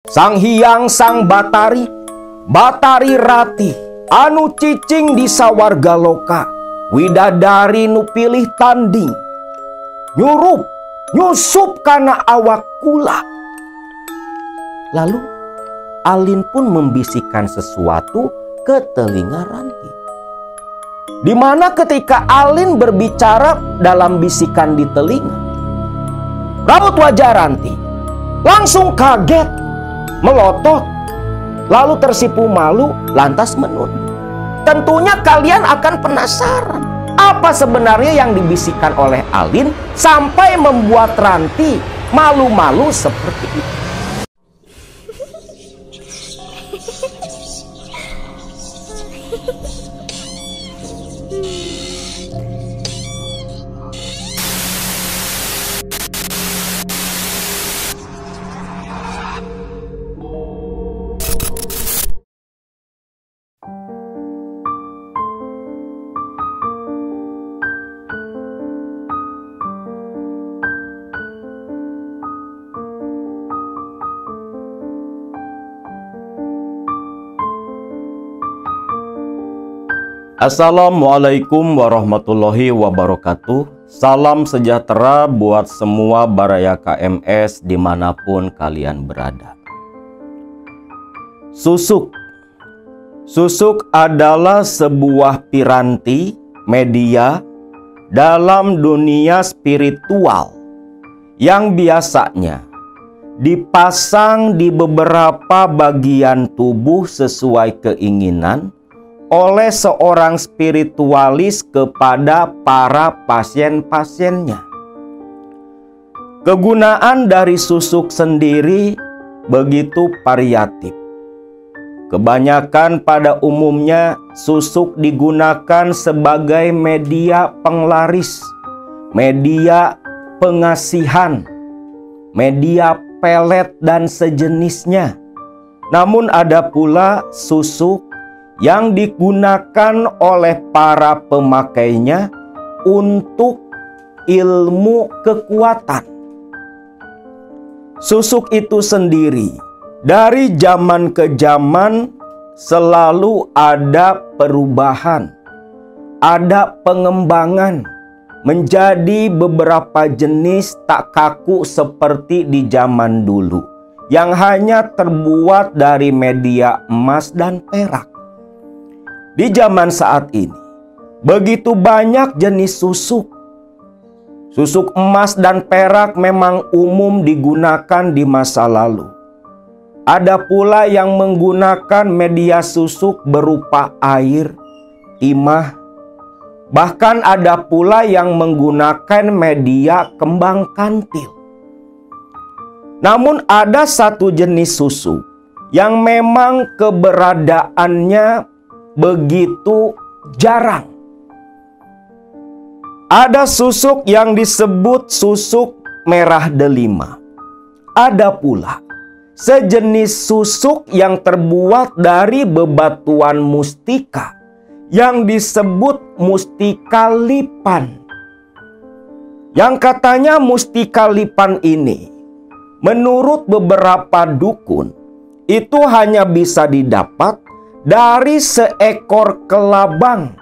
Sang Hyang Sang Batari, Batari Rati, anu cicing di sawarga loka, widadari nu pilih tanding, nyusup kana awak kula. Lalu Alin pun membisikkan sesuatu ke telinga Ranti. Di mana ketika Alin berbicara dalam bisikan di telinga, raut wajah Ranti langsung kaget, melotot, lalu tersipu malu, lantas menunduk. Tentunya kalian akan penasaran, apa sebenarnya yang dibisikkan oleh Alin sampai membuat Ranti malu-malu seperti itu. Assalamualaikum warahmatullahi wabarakatuh. Salam sejahtera buat semua Baraya KMS dimanapun kalian berada. Susuk adalah sebuah piranti media dalam dunia spiritual yang biasanya dipasang di beberapa bagian tubuh sesuai keinginan oleh seorang spiritualis kepada para pasien-pasiennya. Kegunaan dari susuk sendiri begitu variatif. Kebanyakan pada umumnya susuk digunakan sebagai media penglaris, media pengasihan, media pelet dan sejenisnya. Namun ada pula susuk yang digunakan oleh para pemakainya untuk ilmu kekuatan. Susuk itu sendiri dari zaman ke zaman selalu ada perubahan, ada pengembangan menjadi beberapa jenis tak kaku seperti di zaman dulu yang hanya terbuat dari media emas dan perak. Di zaman saat ini, begitu banyak jenis susuk. Susuk emas dan perak memang umum digunakan di masa lalu. Ada pula yang menggunakan media susuk berupa air, timah. Bahkan ada pula yang menggunakan media kembang kantil. Namun ada satu jenis susuk yang memang keberadaannya begitu jarang. Ada susuk yang disebut susuk merah delima. Ada pula sejenis susuk yang terbuat dari bebatuan mustika yang disebut mustika lipan. Yang katanya mustika lipan ini menurut beberapa dukun itu hanya bisa didapat dari seekor kelabang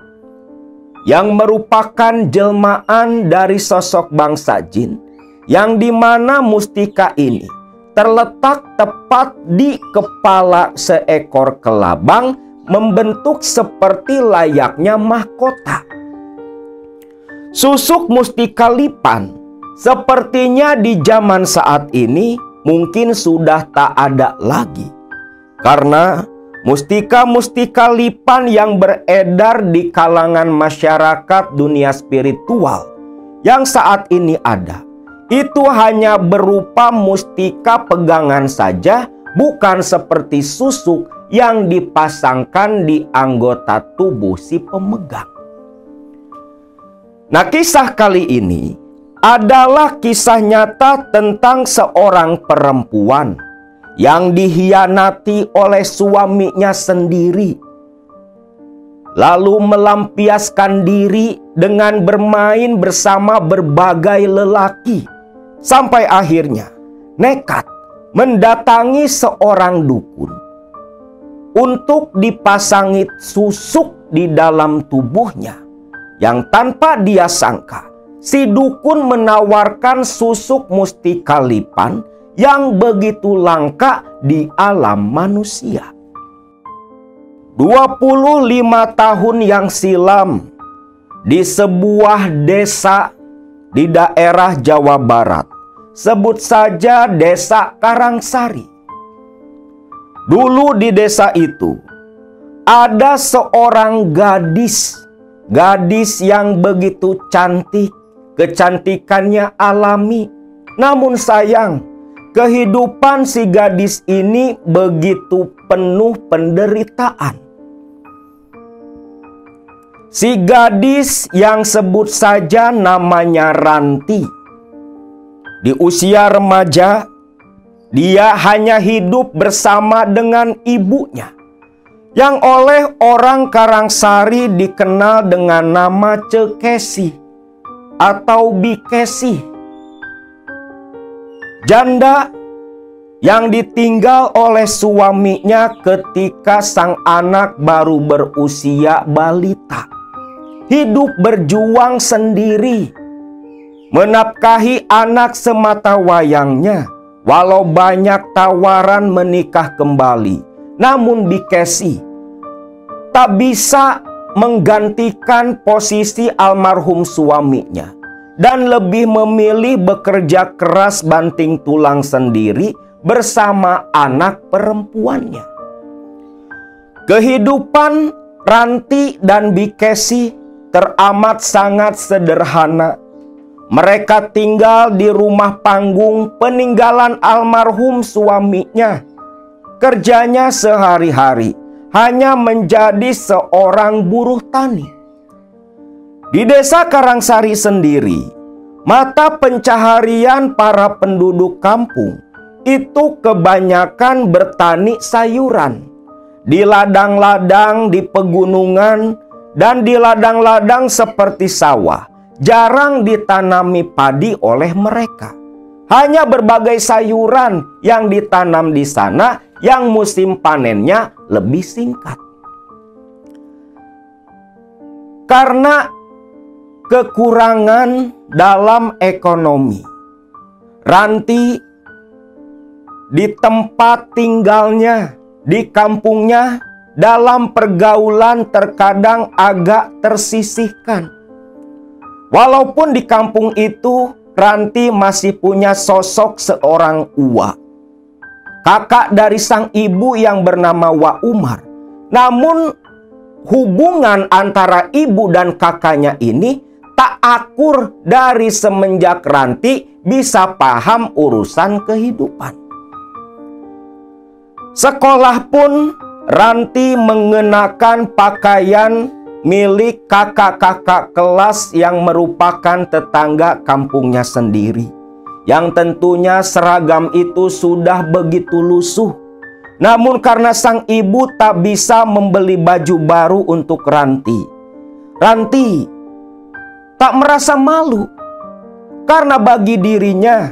yang merupakan jelmaan dari sosok bangsa jin, yang dimana mustika ini terletak tepat di kepala seekor kelabang membentuk seperti layaknya mahkota. Susuk mustika lipan sepertinya di zaman saat ini mungkin sudah tak ada lagi, karena mustika-mustika lipan yang beredar di kalangan masyarakat dunia spiritual yang saat ini ada, itu hanya berupa mustika pegangan saja, bukan seperti susuk yang dipasangkan di anggota tubuh si pemegang. Nah, kisah kali ini adalah kisah nyata tentang seorang perempuan yang dikhianati oleh suaminya sendiri, lalu melampiaskan diri dengan bermain bersama berbagai lelaki, sampai akhirnya nekat mendatangi seorang dukun untuk dipasangi susuk di dalam tubuhnya, yang tanpa dia sangka si dukun menawarkan susuk mustika lipan yang begitu langka di alam manusia. 25 tahun yang silam, di sebuah desa di daerah Jawa Barat, sebut saja Desa Karangsari. Dulu di desa itu ada seorang gadis yang begitu cantik, kecantikannya alami. Namun sayang, kehidupan si gadis ini begitu penuh penderitaan. Si gadis yang sebut saja namanya Ranti, di usia remaja, dia hanya hidup bersama dengan ibunya, yang oleh orang Karangsari dikenal dengan nama Cekesi atau Bikesi. Janda yang ditinggal oleh suaminya ketika sang anak baru berusia balita. Hidup berjuang sendiri, menafkahi anak semata wayangnya, walau banyak tawaran menikah kembali. Namun Bikesi tak bisa menggantikan posisi almarhum suaminya dan lebih memilih bekerja keras banting tulang sendiri bersama anak perempuannya. Kehidupan Ranti dan Bikesi teramat sangat sederhana. Mereka tinggal di rumah panggung peninggalan almarhum suaminya. Kerjanya sehari-hari hanya menjadi seorang buruh tani. Di Desa Karangsari sendiri, mata pencaharian para penduduk kampung itu kebanyakan bertani sayuran di ladang-ladang di pegunungan dan di ladang-ladang seperti sawah. Jarang ditanami padi oleh mereka. Hanya berbagai sayuran yang ditanam di sana yang musim panennya lebih singkat. Karena kekurangan dalam ekonomi, Ranti di tempat tinggalnya, di kampungnya, dalam pergaulan terkadang agak tersisihkan. Walaupun di kampung itu Ranti masih punya sosok seorang uwa, kakak dari sang ibu yang bernama Wak Umar. Namun hubungan antara ibu dan kakaknya ini tak akur dari semenjak Ranti bisa paham urusan kehidupan. Sekolah pun Ranti mengenakan pakaian milik kakak-kakak kelas yang merupakan tetangga kampungnya sendiri, yang tentunya seragam itu sudah begitu lusuh. Namun karena sang ibu tak bisa membeli baju baru untuk Ranti, Ranti tak merasa malu, karena bagi dirinya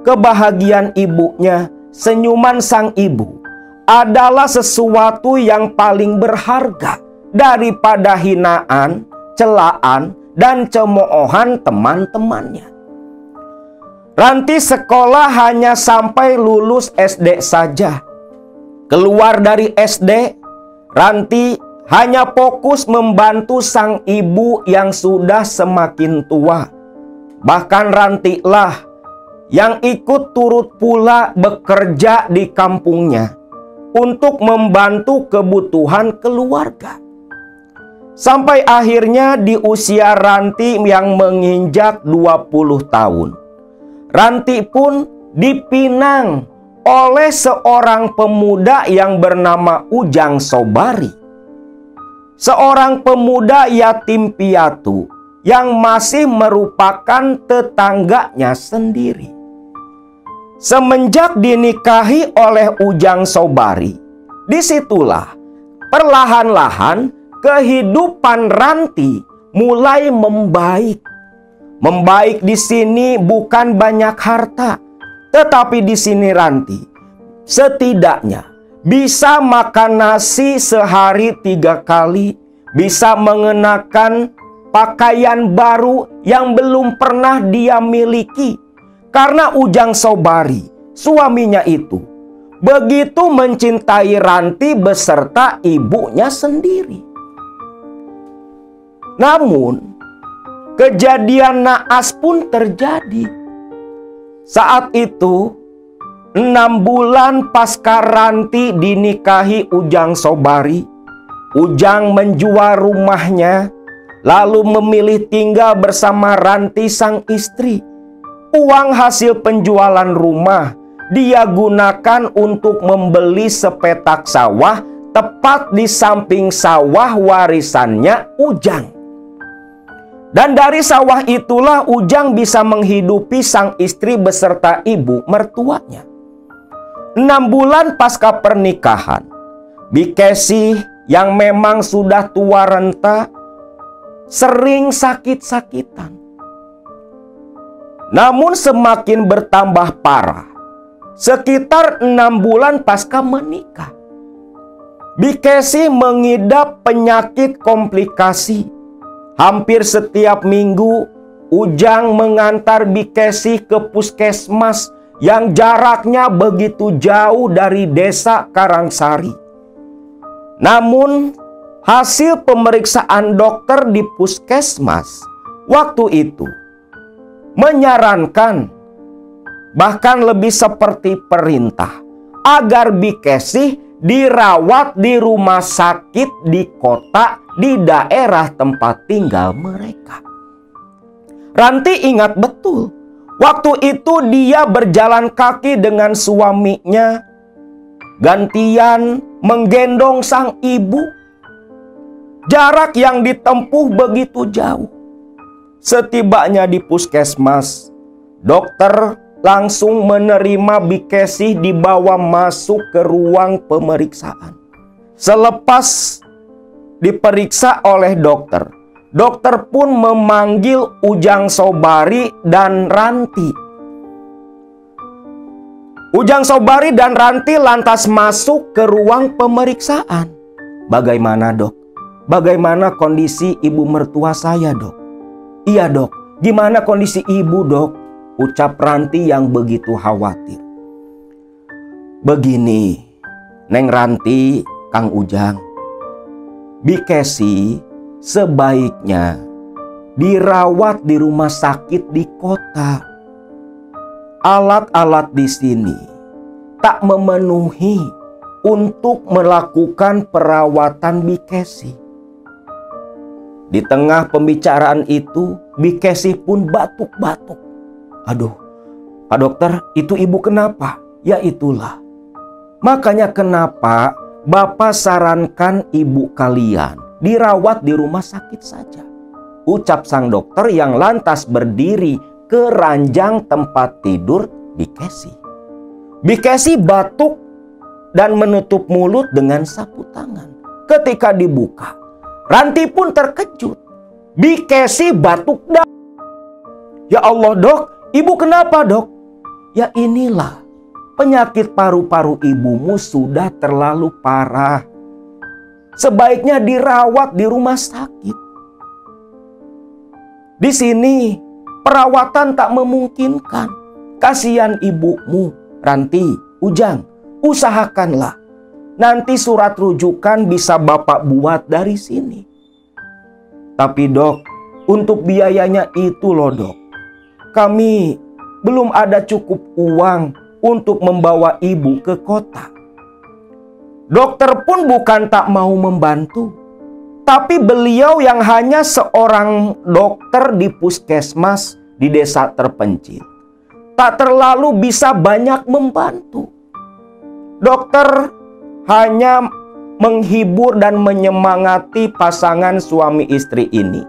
kebahagiaan ibunya, senyuman sang ibu adalah sesuatu yang paling berharga daripada hinaan, celaan, dan cemoohan teman-temannya. Ranti sekolah hanya sampai lulus SD saja. Keluar dari SD, Ranti hanya fokus membantu sang ibu yang sudah semakin tua. Bahkan Ranti lah yang ikut turut pula bekerja di kampungnya untuk membantu kebutuhan keluarga. Sampai akhirnya di usia Ranti yang menginjak 20 tahun, Ranti pun dipinang oleh seorang pemuda yang bernama Ujang Sobari. Seorang pemuda yatim piatu yang masih merupakan tetangganya sendiri. Semenjak dinikahi oleh Ujang Sobari, disitulah perlahan-lahan kehidupan Ranti mulai membaik. Membaik di sini bukan banyak harta, Tetapi di sini Ranti setidaknya bisa makan nasi sehari 3 kali, bisa mengenakan pakaian baru yang belum pernah dia miliki. Karena Ujang Sobari, suaminya itu, begitu mencintai Ranti beserta ibunya sendiri. Namun, kejadian naas pun terjadi. Saat itu, 6 bulan pasca Ranti dinikahi Ujang Sobari, Ujang menjual rumahnya, lalu memilih tinggal bersama Ranti sang istri. Uang hasil penjualan rumah dia gunakan untuk membeli sepetak sawah tepat di samping sawah warisannya Ujang. Dan dari sawah itulah Ujang bisa menghidupi sang istri beserta ibu mertuanya. 6 bulan pasca pernikahan, Bikesi yang memang sudah tua renta sering sakit-sakitan. Namun semakin bertambah parah sekitar 6 bulan pasca menikah. Bikesi mengidap penyakit komplikasi. Hampir setiap minggu Ujang mengantar Bikesi ke puskesmas yang jaraknya begitu jauh dari desa Karangsari. Namun hasil pemeriksaan dokter di puskesmas waktu itu menyarankan, bahkan lebih seperti perintah, agar Bikesi dirawat di rumah sakit di kota di daerah tempat tinggal mereka. Ranti ingat betul, waktu itu dia berjalan kaki dengan suaminya, gantian menggendong sang ibu. Jarak yang ditempuh begitu jauh. Setibanya di puskesmas, dokter langsung menerima Bikesi dibawa masuk ke ruang pemeriksaan. Selepas diperiksa oleh dokter, dokter pun memanggil Ujang Sobari dan Ranti. Ujang Sobari dan Ranti lantas masuk ke ruang pemeriksaan. Bagaimana dok? Bagaimana kondisi ibu mertua saya dok? Iya dok, gimana kondisi ibu dok? Ucap Ranti yang begitu khawatir. Begini, Neng Ranti, Kang Ujang, Bikesi sebaiknya dirawat di rumah sakit di kota. Alat-alat di sini tak memenuhi untuk melakukan perawatan Bikesi. Di tengah pembicaraan itu, Bikesi pun batuk-batuk. Aduh, Pak Dokter, itu ibu kenapa? Ya itulah. Makanya kenapa Bapak sarankan ibu kalian dirawat di rumah sakit saja. Ucap sang dokter yang lantas berdiri ke ranjang tempat tidur Bikesi. Bikesi batuk dan menutup mulut dengan sapu tangan. Ketika dibuka, Ranti pun terkejut. Bikesi batuk dan... Ya Allah dok, ibu kenapa dok? Ya inilah, penyakit paru-paru ibumu sudah terlalu parah. Sebaiknya dirawat di rumah sakit. Di sini perawatan tak memungkinkan. Kasihan ibumu, Ranti, Ujang, usahakanlah. Nanti surat rujukan bisa Bapak buat dari sini. Tapi dok, untuk biayanya itu loh dok, kami belum ada cukup uang untuk membawa ibu ke kota. Dokter pun bukan tak mau membantu, tapi beliau yang hanya seorang dokter di puskesmas di desa terpencil, tak terlalu bisa banyak membantu. Dokter hanya menghibur dan menyemangati pasangan suami istri ini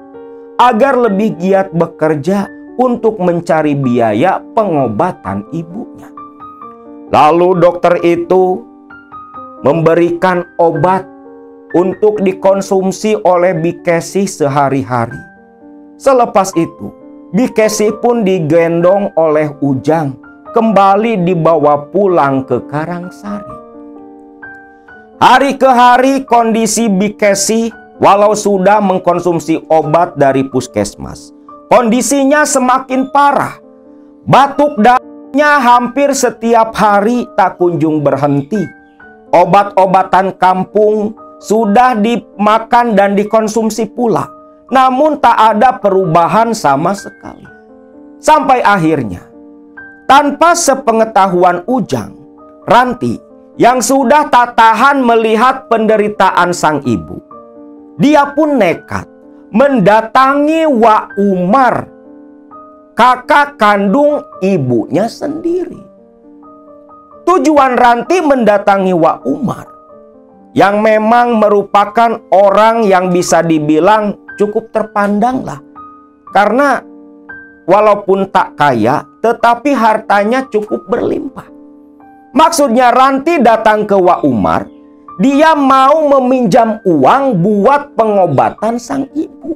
agar lebih giat bekerja untuk mencari biaya pengobatan ibunya. Lalu dokter itu memberikan obat untuk dikonsumsi oleh Bikesi sehari-hari. Selepas itu, Bikesi pun digendong oleh Ujang kembali dibawa pulang ke Karangsari. Hari ke hari kondisi Bikesi walau sudah mengkonsumsi obat dari puskesmas, kondisinya semakin parah. Batuk darahnya hampir setiap hari tak kunjung berhenti. Obat-obatan kampung sudah dimakan dan dikonsumsi pula, namun tak ada perubahan sama sekali. Sampai akhirnya, tanpa sepengetahuan Ujang, Ranti yang sudah tak tahan melihat penderitaan sang ibu, dia pun nekat mendatangi Wak Umar, kakak kandung ibunya sendiri. Tujuan Ranti mendatangi Wak Umar, yang memang merupakan orang yang bisa dibilang cukup terpandang lah. Karena walaupun tak kaya, tetapi hartanya cukup berlimpah. Maksudnya Ranti datang ke Wak Umar, dia mau meminjam uang buat pengobatan sang ibu.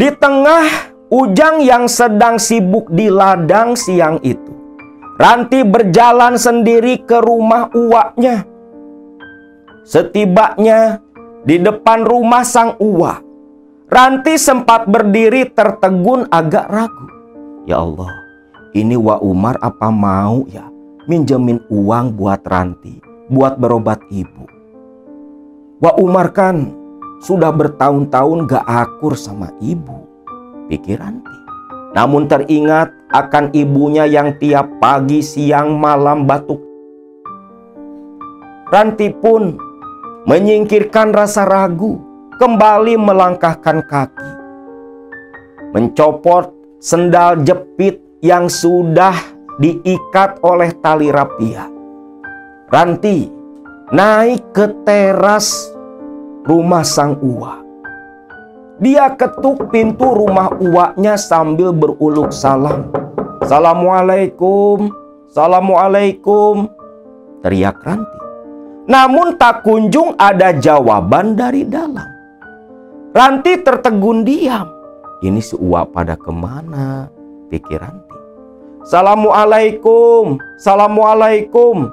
Di tengah Ujang yang sedang sibuk di ladang siang itu, Ranti berjalan sendiri ke rumah uaknya. Setibanya di depan rumah sang uak, Ranti sempat berdiri tertegun agak ragu. Ya Allah, ini Wak Umar apa mau ya minjemin uang buat Ranti, buat berobat ibu? Wak Umar kan sudah bertahun-tahun gak akur sama ibu, pikir Ranti. Namun teringat akan ibunya yang tiap pagi, siang, malam batuk. Ranti pun menyingkirkan rasa ragu, kembali melangkahkan kaki, mencopot sendal jepit yang sudah diikat oleh tali rapia. Ranti naik ke teras rumah sang uak. Dia ketuk pintu rumah uaknya sambil beruluk salam. Assalamualaikum, assalamualaikum, teriak Ranti. Namun tak kunjung ada jawaban dari dalam. Ranti tertegun diam. Ini si uak pada kemana, pikir Ranti. Assalamualaikum, assalamualaikum,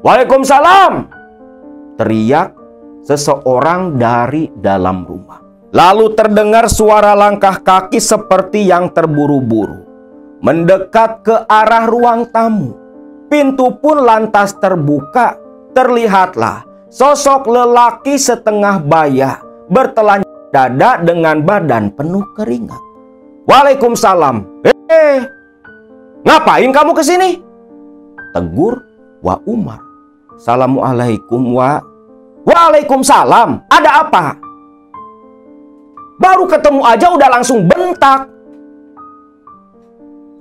waalaikumsalam, teriak seseorang dari dalam rumah. Lalu terdengar suara langkah kaki seperti yang terburu-buru mendekat ke arah ruang tamu. Pintu pun lantas terbuka. Terlihatlah sosok lelaki setengah baya bertelanjang dada dengan badan penuh keringat. Waalaikumsalam. Ngapain kamu kesini? Tegur Wak Umar. Assalamualaikum, Wak. Waalaikumsalam. Ada apa? Baru ketemu aja udah langsung bentak.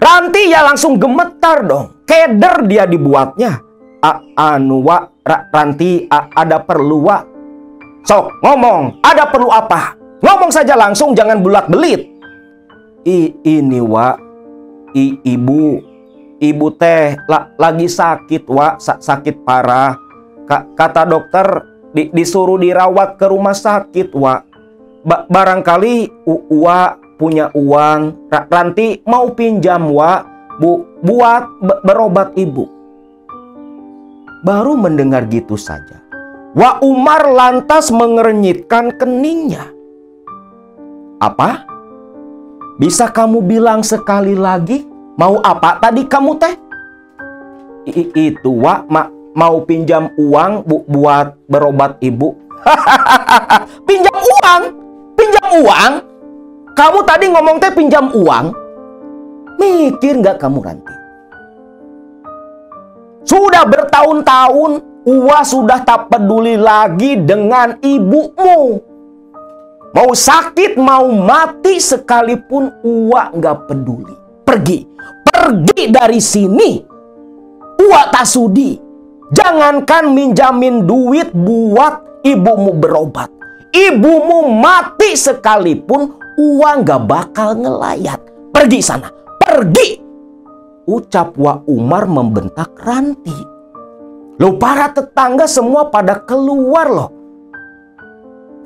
Ranti ya langsung gemetar dong. Keder dia dibuatnya. Wak, Ranti ada perlu, Wak. Sok ngomong, ada perlu apa? Ngomong saja langsung, jangan bulat-belit. Ini, Wak. Ibu teh lagi sakit, Wak. Sakit parah. Kata dokter disuruh dirawat ke rumah sakit, Wak. Barangkali Wak punya uang. Ranti mau pinjam, Wak, buat berobat ibu. Baru mendengar gitu saja, Wak Umar lantas mengernyitkan keningnya. Apa? Bisa kamu bilang sekali lagi? Mau apa tadi kamu teh? Itu, Wak, mau pinjam uang buat berobat ibu. Pinjam uang? Pinjam uang? Kamu tadi ngomong teh pinjam uang? Mikir nggak kamu, Ranti? Sudah bertahun-tahun Uwa sudah tak peduli lagi dengan ibumu. Mau sakit, mau mati sekalipun Uwa nggak peduli. Pergi dari sini. Uwa tak sudi. Jangankan minjamin duit buat ibumu berobat. Ibumu mati sekalipun Uwa nggak bakal ngelayat. Pergi sana, pergi! Ucap Wak Umar membentak Ranti. Loh, para tetangga semua pada keluar loh.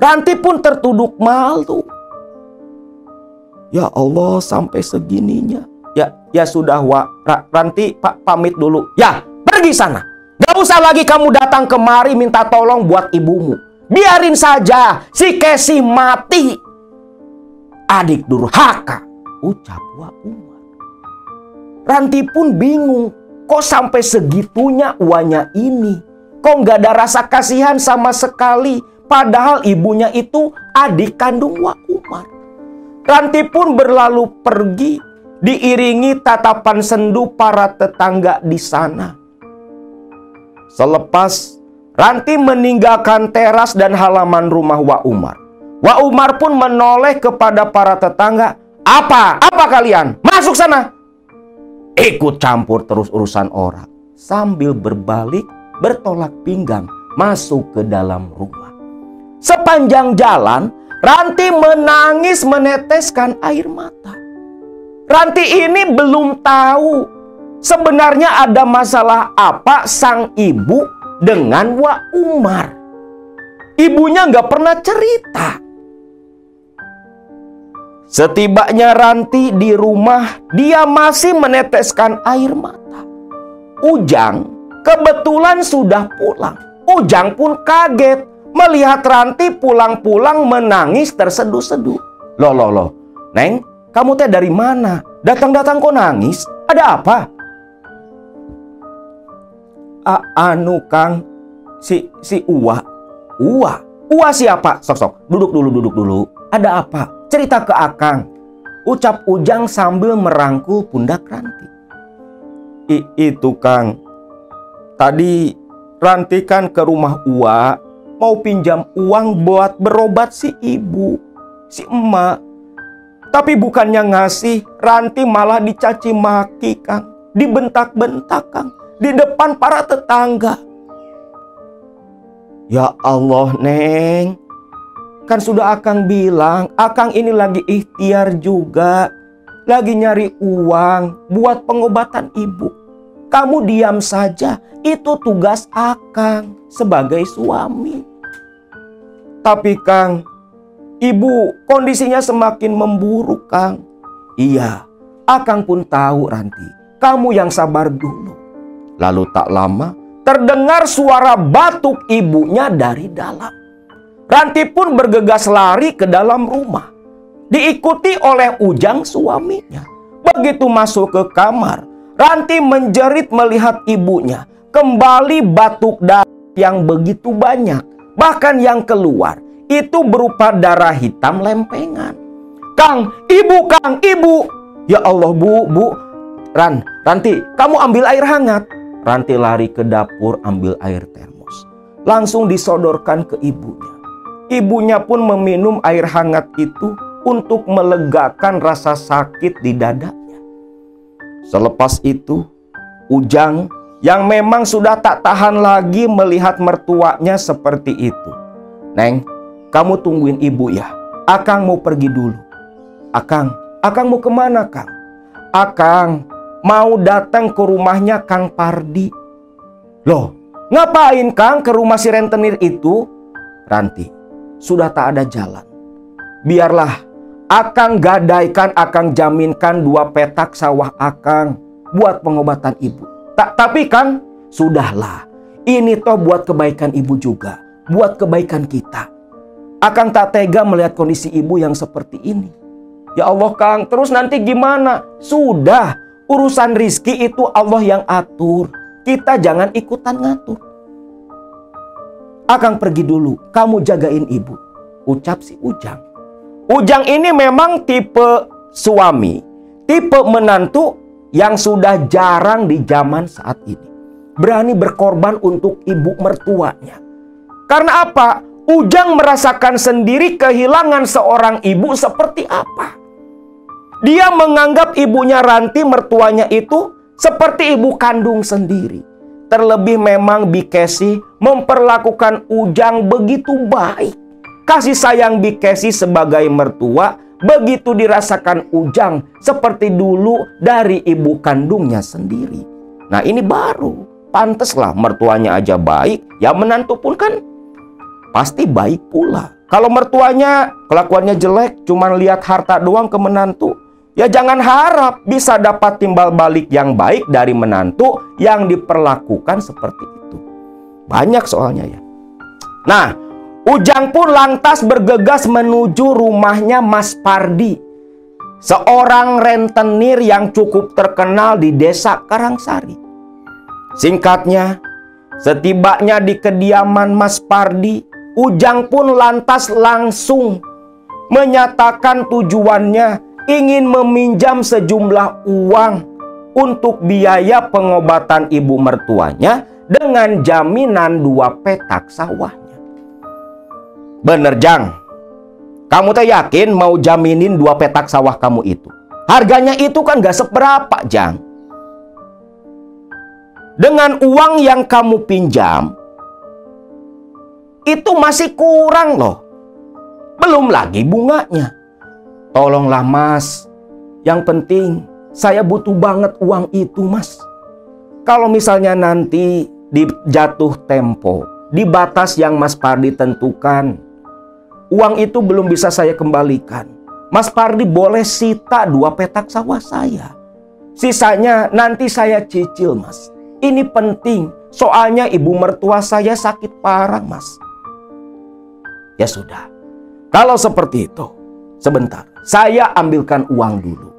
Ranti pun tertunduk malu. Ya Allah, sampai segininya. Ya sudah, Ranti, Pak pamit dulu. Ya, pergi sana. Gak usah lagi kamu datang kemari minta tolong buat ibumu. Biarin saja si Casey mati. Adik durhaka, ucap Wak Umar. Ranti pun bingung. Kok sampai segitunya uanya ini? Kok nggak ada rasa kasihan sama sekali? Padahal ibunya itu adik kandung Wak Umar. Ranti pun berlalu pergi, diiringi tatapan sendu para tetangga di sana. Selepas Ranti meninggalkan teras dan halaman rumah Wak Umar, Wak Umar pun menoleh kepada para tetangga. Apa kalian? Masuk sana! Ikut campur terus urusan orang. Sambil berbalik, bertolak pinggang, masuk ke dalam rumah. Sepanjang jalan, Ranti menangis meneteskan air mata. Ranti ini belum tahu sebenarnya ada masalah apa sang ibu dengan Wak Umar. Ibunya nggak pernah cerita. Setibanya Ranti di rumah, dia masih meneteskan air mata. Ujang kebetulan sudah pulang. Ujang pun kaget melihat Ranti pulang-pulang menangis terseduh-seduh. Loh, Neng, kamu teh dari mana? Datang-datang kok nangis? Ada apa? Kang, si Uwa. Uwa siapa? Sok, duduk dulu. Ada apa? Cerita ke Akang, ucap Ujang sambil merangkul pundak Ranti. Itu Kang, tadi Ranti kan ke rumah Uwa mau pinjam uang buat berobat si ibu, si emak. Tapi bukannya ngasih, Ranti malah dicaci maki Kang, dibentak-bentak Kang, di depan para tetangga. Ya Allah Neng, kan sudah Akang bilang, Akang ini lagi ikhtiar juga. Lagi nyari uang buat pengobatan ibu. Kamu diam saja, itu tugas Akang sebagai suami. Tapi Kang, ibu kondisinya semakin memburuk Kang. Iya, Akang pun tahu Ranti, kamu yang sabar dulu. Lalu tak lama, terdengar suara batuk ibunya dari dalam. Ranti pun bergegas lari ke dalam rumah, diikuti oleh Ujang suaminya. Begitu masuk ke kamar, Ranti menjerit melihat ibunya kembali batuk darah yang begitu banyak. Bahkan yang keluar itu berupa darah hitam lempengan. Kang, ibu! Ya Allah bu, Ranti, kamu ambil air hangat. Ranti lari ke dapur ambil air termos. Langsung disodorkan ke ibunya. Ibunya pun meminum air hangat itu untuk melegakan rasa sakit di dadanya. Selepas itu, Ujang yang memang sudah tak tahan lagi melihat mertuanya seperti itu. Neng, kamu tungguin ibu ya. Akang mau pergi dulu. Akang mau kemana Kang? Akang mau datang ke rumahnya Kang Pardi. Loh, ngapain Kang ke rumah si rentenir itu? Ranti, sudah tak ada jalan. Biarlah Akang gadaikan, Akang jaminkan 2 petak sawah Akang buat pengobatan ibu. Tapi Kang, sudahlah. Ini toh buat kebaikan ibu juga, buat kebaikan kita. Akang tak tega melihat kondisi ibu yang seperti ini. Ya Allah Kang, terus nanti gimana? Sudah, urusan rizki itu Allah yang atur. Kita jangan ikutan ngatur. Akang pergi dulu, kamu jagain ibu, ucap si Ujang. Ujang ini memang tipe suami, tipe menantu yang sudah jarang di zaman saat ini. Berani berkorban untuk ibu mertuanya. Karena apa? Ujang merasakan sendiri kehilangan seorang ibu seperti apa. Dia menganggap ibunya Ranti, mertuanya itu, seperti ibu kandung sendiri. Terlebih memang Bikesi memperlakukan Ujang begitu baik. Kasih sayang Bikesi sebagai mertua begitu dirasakan Ujang seperti dulu dari ibu kandungnya sendiri. Nah ini baru, panteslah mertuanya aja baik, ya menantu pun kan pasti baik pula. Kalau mertuanya kelakuannya jelek, cuman lihat harta doang ke menantu, Ya jangan harap bisa dapat timbal balik yang baik dari menantu yang diperlakukan seperti itu. Banyak soalnya ya. Nah, Ujang pun lantas bergegas menuju rumahnya Mas Pardi, seorang rentenir yang cukup terkenal di desa Karangsari. Singkatnya, setibanya di kediaman Mas Pardi, Ujang pun lantas langsung menyatakan tujuannya ingin meminjam sejumlah uang untuk biaya pengobatan ibu mertuanya dengan jaminan 2 petak sawahnya. Bener, Jang. Kamu teh yakin mau jaminin 2 petak sawah kamu itu? Harganya itu kan gak seberapa, Jang. Dengan uang yang kamu pinjam, itu masih kurang loh. Belum lagi bunganya. Tolonglah Mas, yang penting saya butuh banget uang itu Mas. Kalau misalnya nanti di jatuh tempo, di batas yang Mas Pardi tentukan, uang itu belum bisa saya kembalikan, Mas Pardi boleh sita 2 petak sawah saya. Sisanya nanti saya cicil Mas. Ini penting, soalnya ibu mertua saya sakit parah Mas. Ya sudah, kalau seperti itu, sebentar, saya ambilkan uang dulu,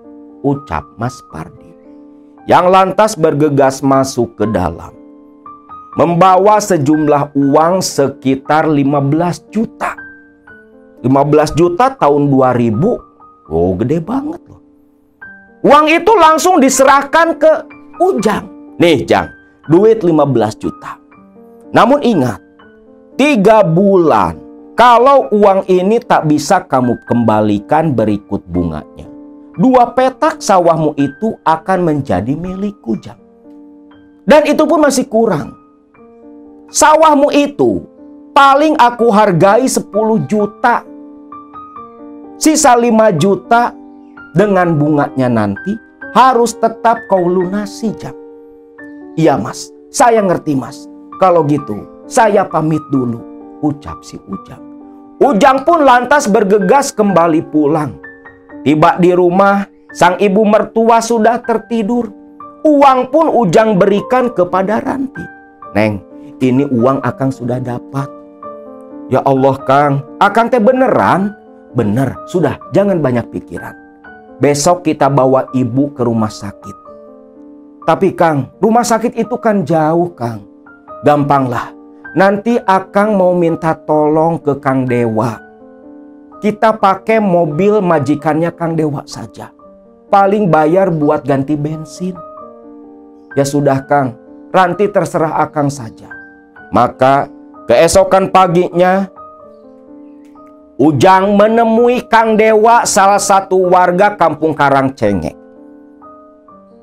ucap Mas Pardi, yang lantas bergegas masuk ke dalam, membawa sejumlah uang sekitar 15 juta. 15 juta tahun 2000, oh gede banget loh. Uang itu langsung diserahkan ke Ujang. Nih Jang, duit 15 juta. Namun ingat, 3 bulan. Kalau uang ini tak bisa kamu kembalikan berikut bunganya, 2 petak sawahmu itu akan menjadi milikku, Jang. Dan itu pun masih kurang. Sawahmu itu paling aku hargai 10 juta. Sisa 5 juta dengan bunganya nanti harus tetap kau lunasi, Jang. Iya Mas, saya ngerti Mas. Kalau gitu, saya pamit dulu, ucap si Ujang. Ujang pun lantas bergegas kembali pulang. Tiba di rumah, sang ibu mertua sudah tertidur. Uang pun Ujang berikan kepada Ranti. Neng, ini uang Akang sudah dapat. Ya Allah Kang, Akang teh beneran? Bener, sudah jangan banyak pikiran. Besok kita bawa ibu ke rumah sakit. Tapi Kang, rumah sakit itu kan jauh Kang. Gampanglah. Nanti Akang mau minta tolong ke Kang Dewa. Kita pakai mobil majikannya Kang Dewa saja. Paling bayar buat ganti bensin. Ya sudah Kang, Ranti terserah Akang saja. Maka keesokan paginya, Ujang menemui Kang Dewa, salah satu warga kampung Karangcengek,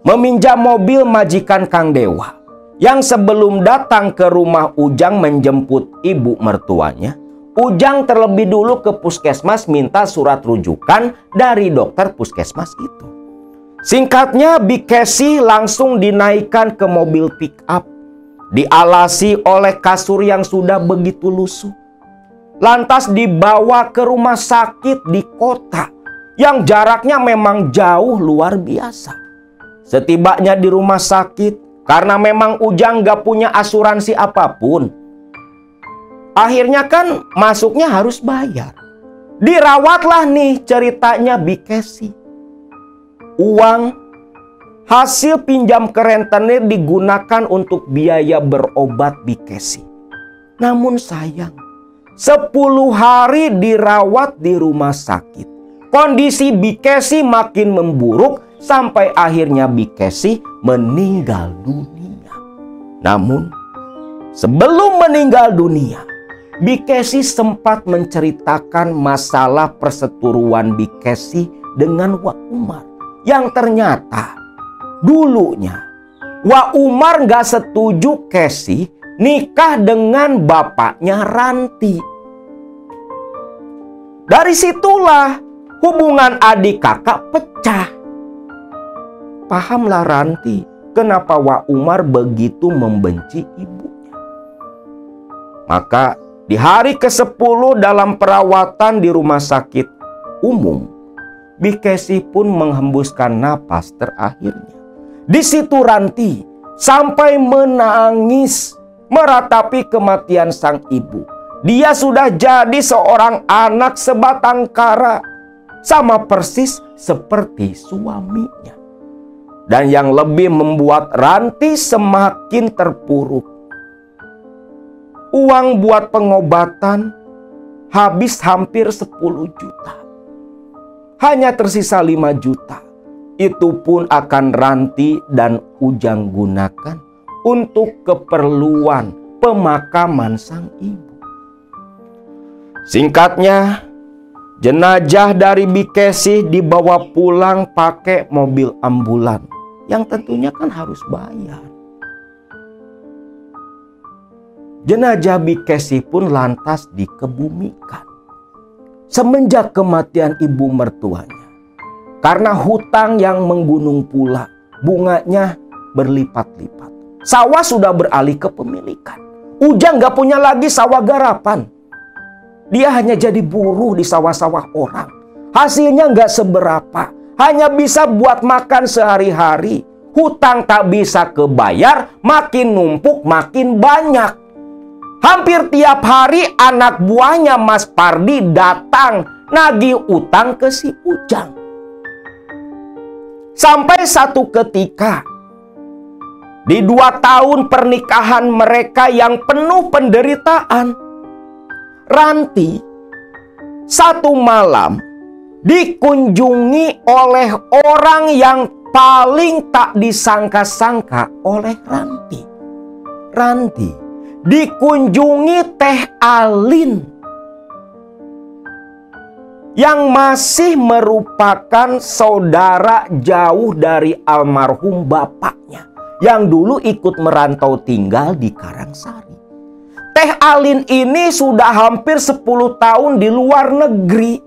meminjam mobil majikan Kang Dewa. Yang sebelum datang ke rumah Ujang menjemput ibu mertuanya, Ujang terlebih dulu ke puskesmas minta surat rujukan dari dokter puskesmas itu. Singkatnya, Bikesi langsung dinaikkan ke mobil pick up, dialasi oleh kasur yang sudah begitu lusuh. Lantas dibawa ke rumah sakit di kota yang jaraknya memang jauh luar biasa. Setibanya di rumah sakit, karena memang Ujang gak punya asuransi apapun, akhirnya kan masuknya harus bayar. Dirawatlah nih ceritanya Bikesi. Uang hasil pinjam ke rentenir digunakan untuk biaya berobat Bikesi. Namun sayang, 10 hari dirawat di rumah sakit, kondisi Bikesi makin memburuk sampai akhirnya Bikesi meninggal dunia. Namun sebelum meninggal dunia, Bikesi sempat menceritakan masalah perseteruan Bikesi dengan Wak Umar, yang ternyata dulunya Wak Umar gak setuju Kesi nikah dengan bapaknya Ranti. Dari situlah hubungan adik kakak pecah. Pahamlah Ranti kenapa Wak Umar begitu membenci ibunya. Maka di hari ke-10 dalam perawatan di rumah sakit umum, Bikesi pun menghembuskan napas terakhirnya. Di situ Ranti sampai menangis meratapi kematian sang ibu. Dia sudah jadi seorang anak sebatang kara, sama persis seperti suaminya. Dan yang lebih membuat Ranti semakin terpuruk, uang buat pengobatan habis hampir 10 juta. Hanya tersisa 5 juta. Itu pun akan Ranti dan Ujang gunakan untuk keperluan pemakaman sang ibu. Singkatnya, jenazah dari Bikesi dibawa pulang pakai mobil ambulan, yang tentunya kan harus bayar. Jenazah Bikesi pun lantas dikebumikan. Semenjak kematian ibu mertuanya, karena hutang yang menggunung pula, bunganya berlipat-lipat. Sawah sudah beralih ke pemilikan. Ujang gak punya lagi sawah garapan. Dia hanya jadi buruh di sawah-sawah orang. Hasilnya gak seberapa. Hanya bisa buat makan sehari-hari. Hutang tak bisa kebayar, makin numpuk makin banyak. Hampir tiap hari anak buahnya Mas Pardi datang nagih utang ke si Ujang. Sampai satu ketika, di 2 tahun pernikahan mereka yang penuh penderitaan, Ranti satu malam dikunjungi oleh orang yang paling tak disangka-sangka oleh Ranti. Ranti dikunjungi Teh Alin yang masih merupakan saudara jauh dari almarhum bapaknya yang dulu ikut merantau tinggal di Karangsari. Teh Alin ini sudah hampir 10 tahun di luar negeri.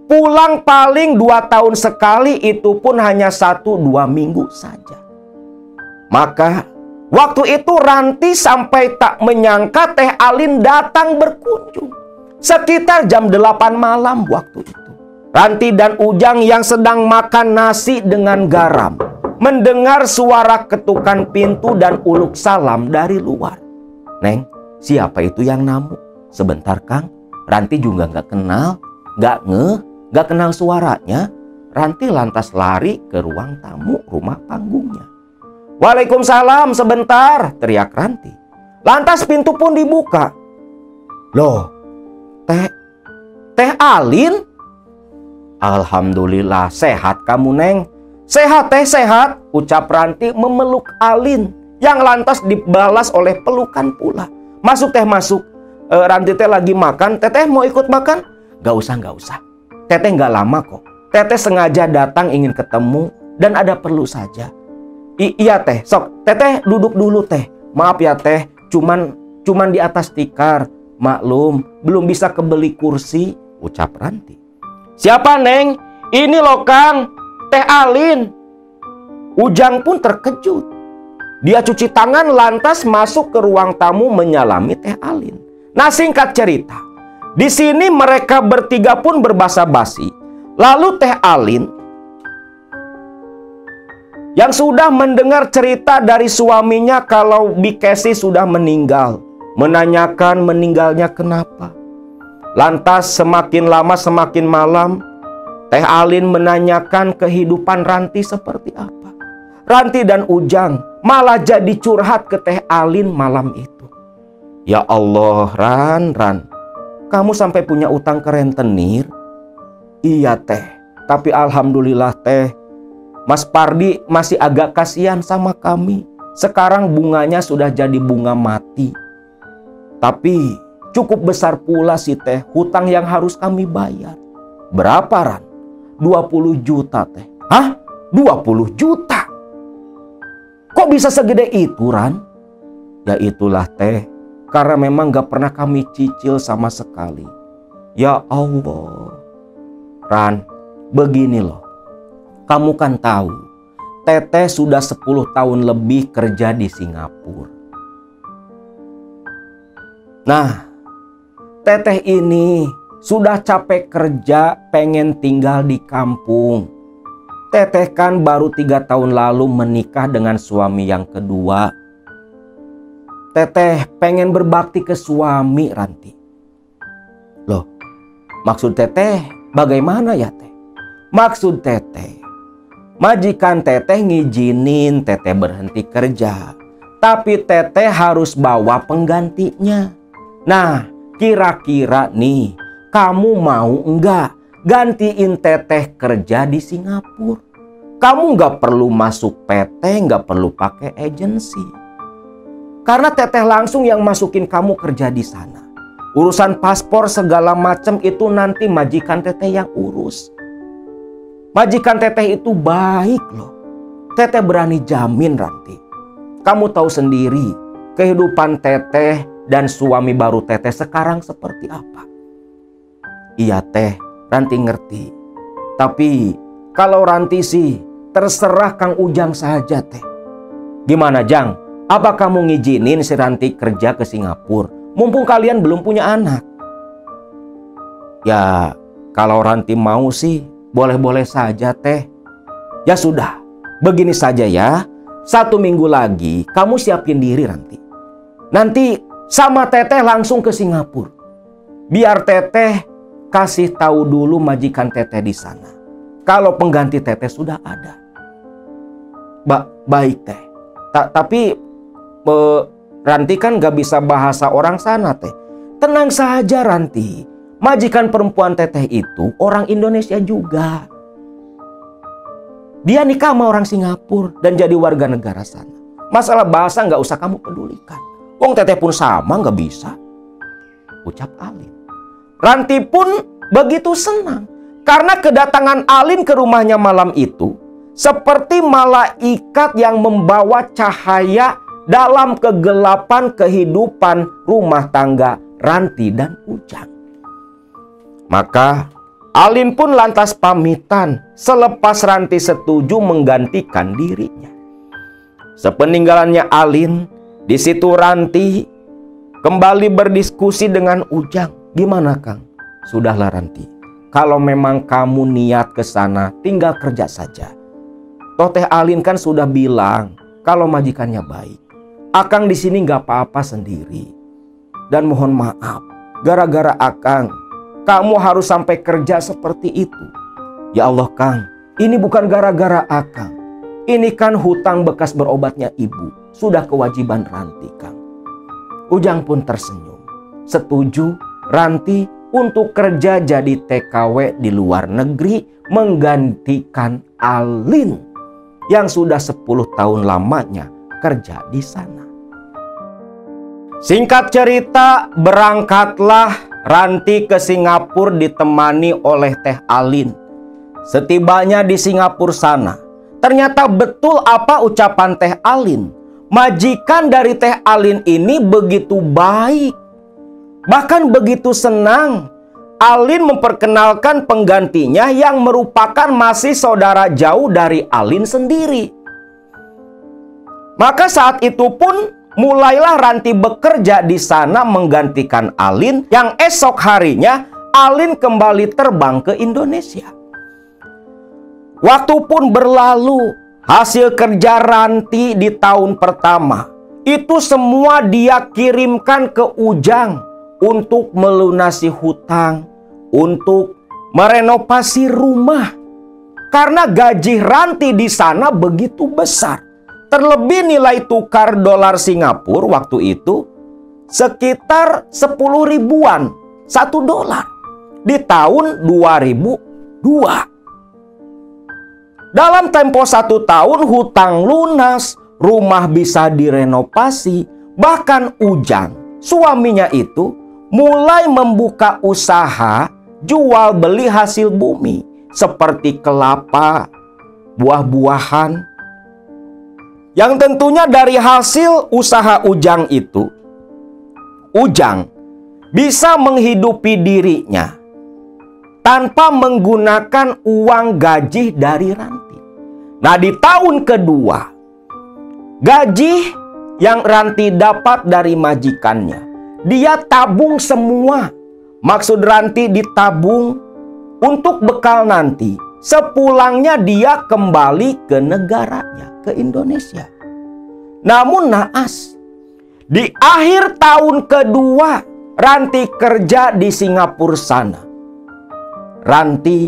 Pulang paling 2 tahun sekali, itu pun hanya 1-2 minggu saja. Maka waktu itu Ranti sampai tak menyangka Teh Alin datang berkunjung. Sekitar jam 8 malam waktu itu. Ranti dan Ujang yang sedang makan nasi dengan garam mendengar suara ketukan pintu dan uluk salam dari luar. "Neng, siapa itu yang namu?" "Sebentar Kang." Ranti juga gak kenal, gak kenal suaranya. Ranti lantas lari ke ruang tamu rumah panggungnya. "Waalaikumsalam, sebentar," teriak Ranti. Lantas pintu pun dibuka. "Loh, Teh Alin? Alhamdulillah, sehat kamu Neng?" "Sehat Teh, sehat," ucap Ranti memeluk Alin, yang lantas dibalas oleh pelukan pula. "Masuk Teh, masuk. Ranti Teh lagi makan. Teteh mau ikut makan?" Gak usah. Teteh gak lama kok. Teteh sengaja datang ingin ketemu dan ada perlu saja." Iya Teh, sok Teteh duduk dulu Teh. "Maaf ya Teh, cuman di atas tikar. Maklum, belum bisa kebeli kursi," ucap Ranti. "Siapa Neng?" "Ini loh Kang, Teh Alin." Ujang pun terkejut. Dia cuci tangan lantas masuk ke ruang tamu menyalami Teh Alin. Nah, singkat cerita, di sini mereka bertiga pun berbasa-basi. Lalu Teh Alin yang sudah mendengar cerita dari suaminya kalau Bikesi sudah meninggal, menanyakan meninggalnya kenapa. Lantas semakin lama semakin malam, Teh Alin menanyakan kehidupan Ranti seperti apa. Ranti dan Ujang malah jadi curhat ke Teh Alin malam itu. "Ya Allah, Ran, kamu sampai punya utang ke rentenir?" "Iya Teh, tapi alhamdulillah Teh, Mas Pardi masih agak kasihan sama kami. Sekarang bunganya sudah jadi bunga mati. Tapi cukup besar pula sih Teh hutang yang harus kami bayar." "Berapa Ran?" 20 juta Teh." "Hah? 20 juta? Kok bisa segede itu Ran?" "Ya itulah Teh, karena memang gak pernah kami cicil sama sekali." "Ya Allah, Ran, begini loh. Kamu kan tahu, Teteh sudah 10 tahun lebih kerja di Singapura. Nah, Teteh ini sudah capek kerja, pengen tinggal di kampung. Teteh kan baru 3 tahun lalu menikah dengan suami yang kedua. Teteh pengen berbakti ke suami, Ranti. Loh, maksud teteh bagaimana ya teh? Maksud teteh, majikan teteh ngizinin teteh berhenti kerja, tapi teteh harus bawa penggantinya. Nah, kira-kira nih, kamu mau enggak gantiin teteh kerja di Singapura? Kamu nggak perlu masuk PT, nggak perlu pakai agensi. Karena teteh langsung yang masukin kamu kerja di sana. Urusan paspor segala macam itu nanti majikan teteh yang urus. Majikan teteh itu baik loh. Teteh berani jamin, Ranti. Kamu tahu sendiri kehidupan teteh dan suami baru teteh sekarang seperti apa. Iya teh, Ranti ngerti. Tapi kalau Ranti sih terserah Kang Ujang saja teh. Gimana Jang? Apa kamu ngizinin si Ranti kerja ke Singapura? Mumpung kalian belum punya anak. Ya kalau Ranti mau sih boleh-boleh saja teh. Ya sudah, begini saja ya. 1 minggu lagi kamu siapin diri Ranti. Nanti sama teteh langsung ke Singapura. Biar teteh kasih tahu dulu majikan teteh di sana kalau pengganti teteh sudah ada. Baik teh. Tapi Ranti kan gak bisa bahasa orang sana teh. Tenang saja Ranti. Majikan perempuan teteh itu orang Indonesia juga. Dia nikah sama orang Singapura dan jadi warga negara sana. Masalah bahasa gak usah kamu pedulikan. Wong teteh pun sama gak bisa. Ucap Alin. Ranti pun begitu senang. Karena kedatangan Alin ke rumahnya malam itu seperti malaikat yang membawa cahaya dalam kegelapan kehidupan rumah tangga Ranti dan Ujang. Maka Alin pun lantas pamitan selepas Ranti setuju menggantikan dirinya. Sepeninggalannya Alin, di situ Ranti kembali berdiskusi dengan Ujang. Gimana Kang? Sudahlah Ranti, kalau memang kamu niat ke sana tinggal kerja saja. Toh teh Alin kan sudah bilang kalau majikannya baik. Akang di sini nggak apa-apa sendiri. Dan mohon maaf, gara-gara Akang, kamu harus sampai kerja seperti itu. Ya Allah Kang, ini bukan gara-gara Akang. Ini kan hutang bekas berobatnya ibu. Sudah kewajiban Ranti Kang. Ujang pun tersenyum. Setuju Ranti untuk kerja jadi TKW di luar negeri menggantikan Alin yang sudah 10 tahun lamanya kerja di sana. Singkat cerita, berangkatlah Ranti ke Singapura ditemani oleh Teh Alin. Setibanya di Singapura sana, ternyata betul apa ucapan Teh Alin. Majikan dari Teh Alin ini begitu baik. Bahkan begitu senang Alin memperkenalkan penggantinya yang merupakan masih saudara jauh dari Alin sendiri. Maka saat itu pun mulailah Ranti bekerja di sana menggantikan Alin yang esok harinya Alin kembali terbang ke Indonesia. Waktu pun berlalu, hasil kerja Ranti di tahun pertama itu semua dia kirimkan ke Ujang untuk melunasi hutang, untuk merenovasi rumah. Karena gaji Ranti di sana begitu besar. Terlebih nilai tukar dolar Singapura waktu itu sekitar 10 ribuan 1 dolar di tahun 2002. Dalam tempo 1 tahun hutang lunas, rumah bisa direnovasi, bahkan Ujang, suaminya itu mulai membuka usaha jual beli hasil bumi seperti kelapa, buah-buahan. Yang tentunya dari hasil usaha Ujang itu, Ujang bisa menghidupi dirinya tanpa menggunakan uang gaji dari Ranti. Nah, di tahun kedua, gaji yang Ranti dapat dari majikannya, dia tabung semua Maksud Ranti ditabung untuk bekal nanti. Sepulangnya dia kembali ke negaranya, ke Indonesia. Namun naas, di akhir tahun kedua Ranti kerja di Singapura sana, Ranti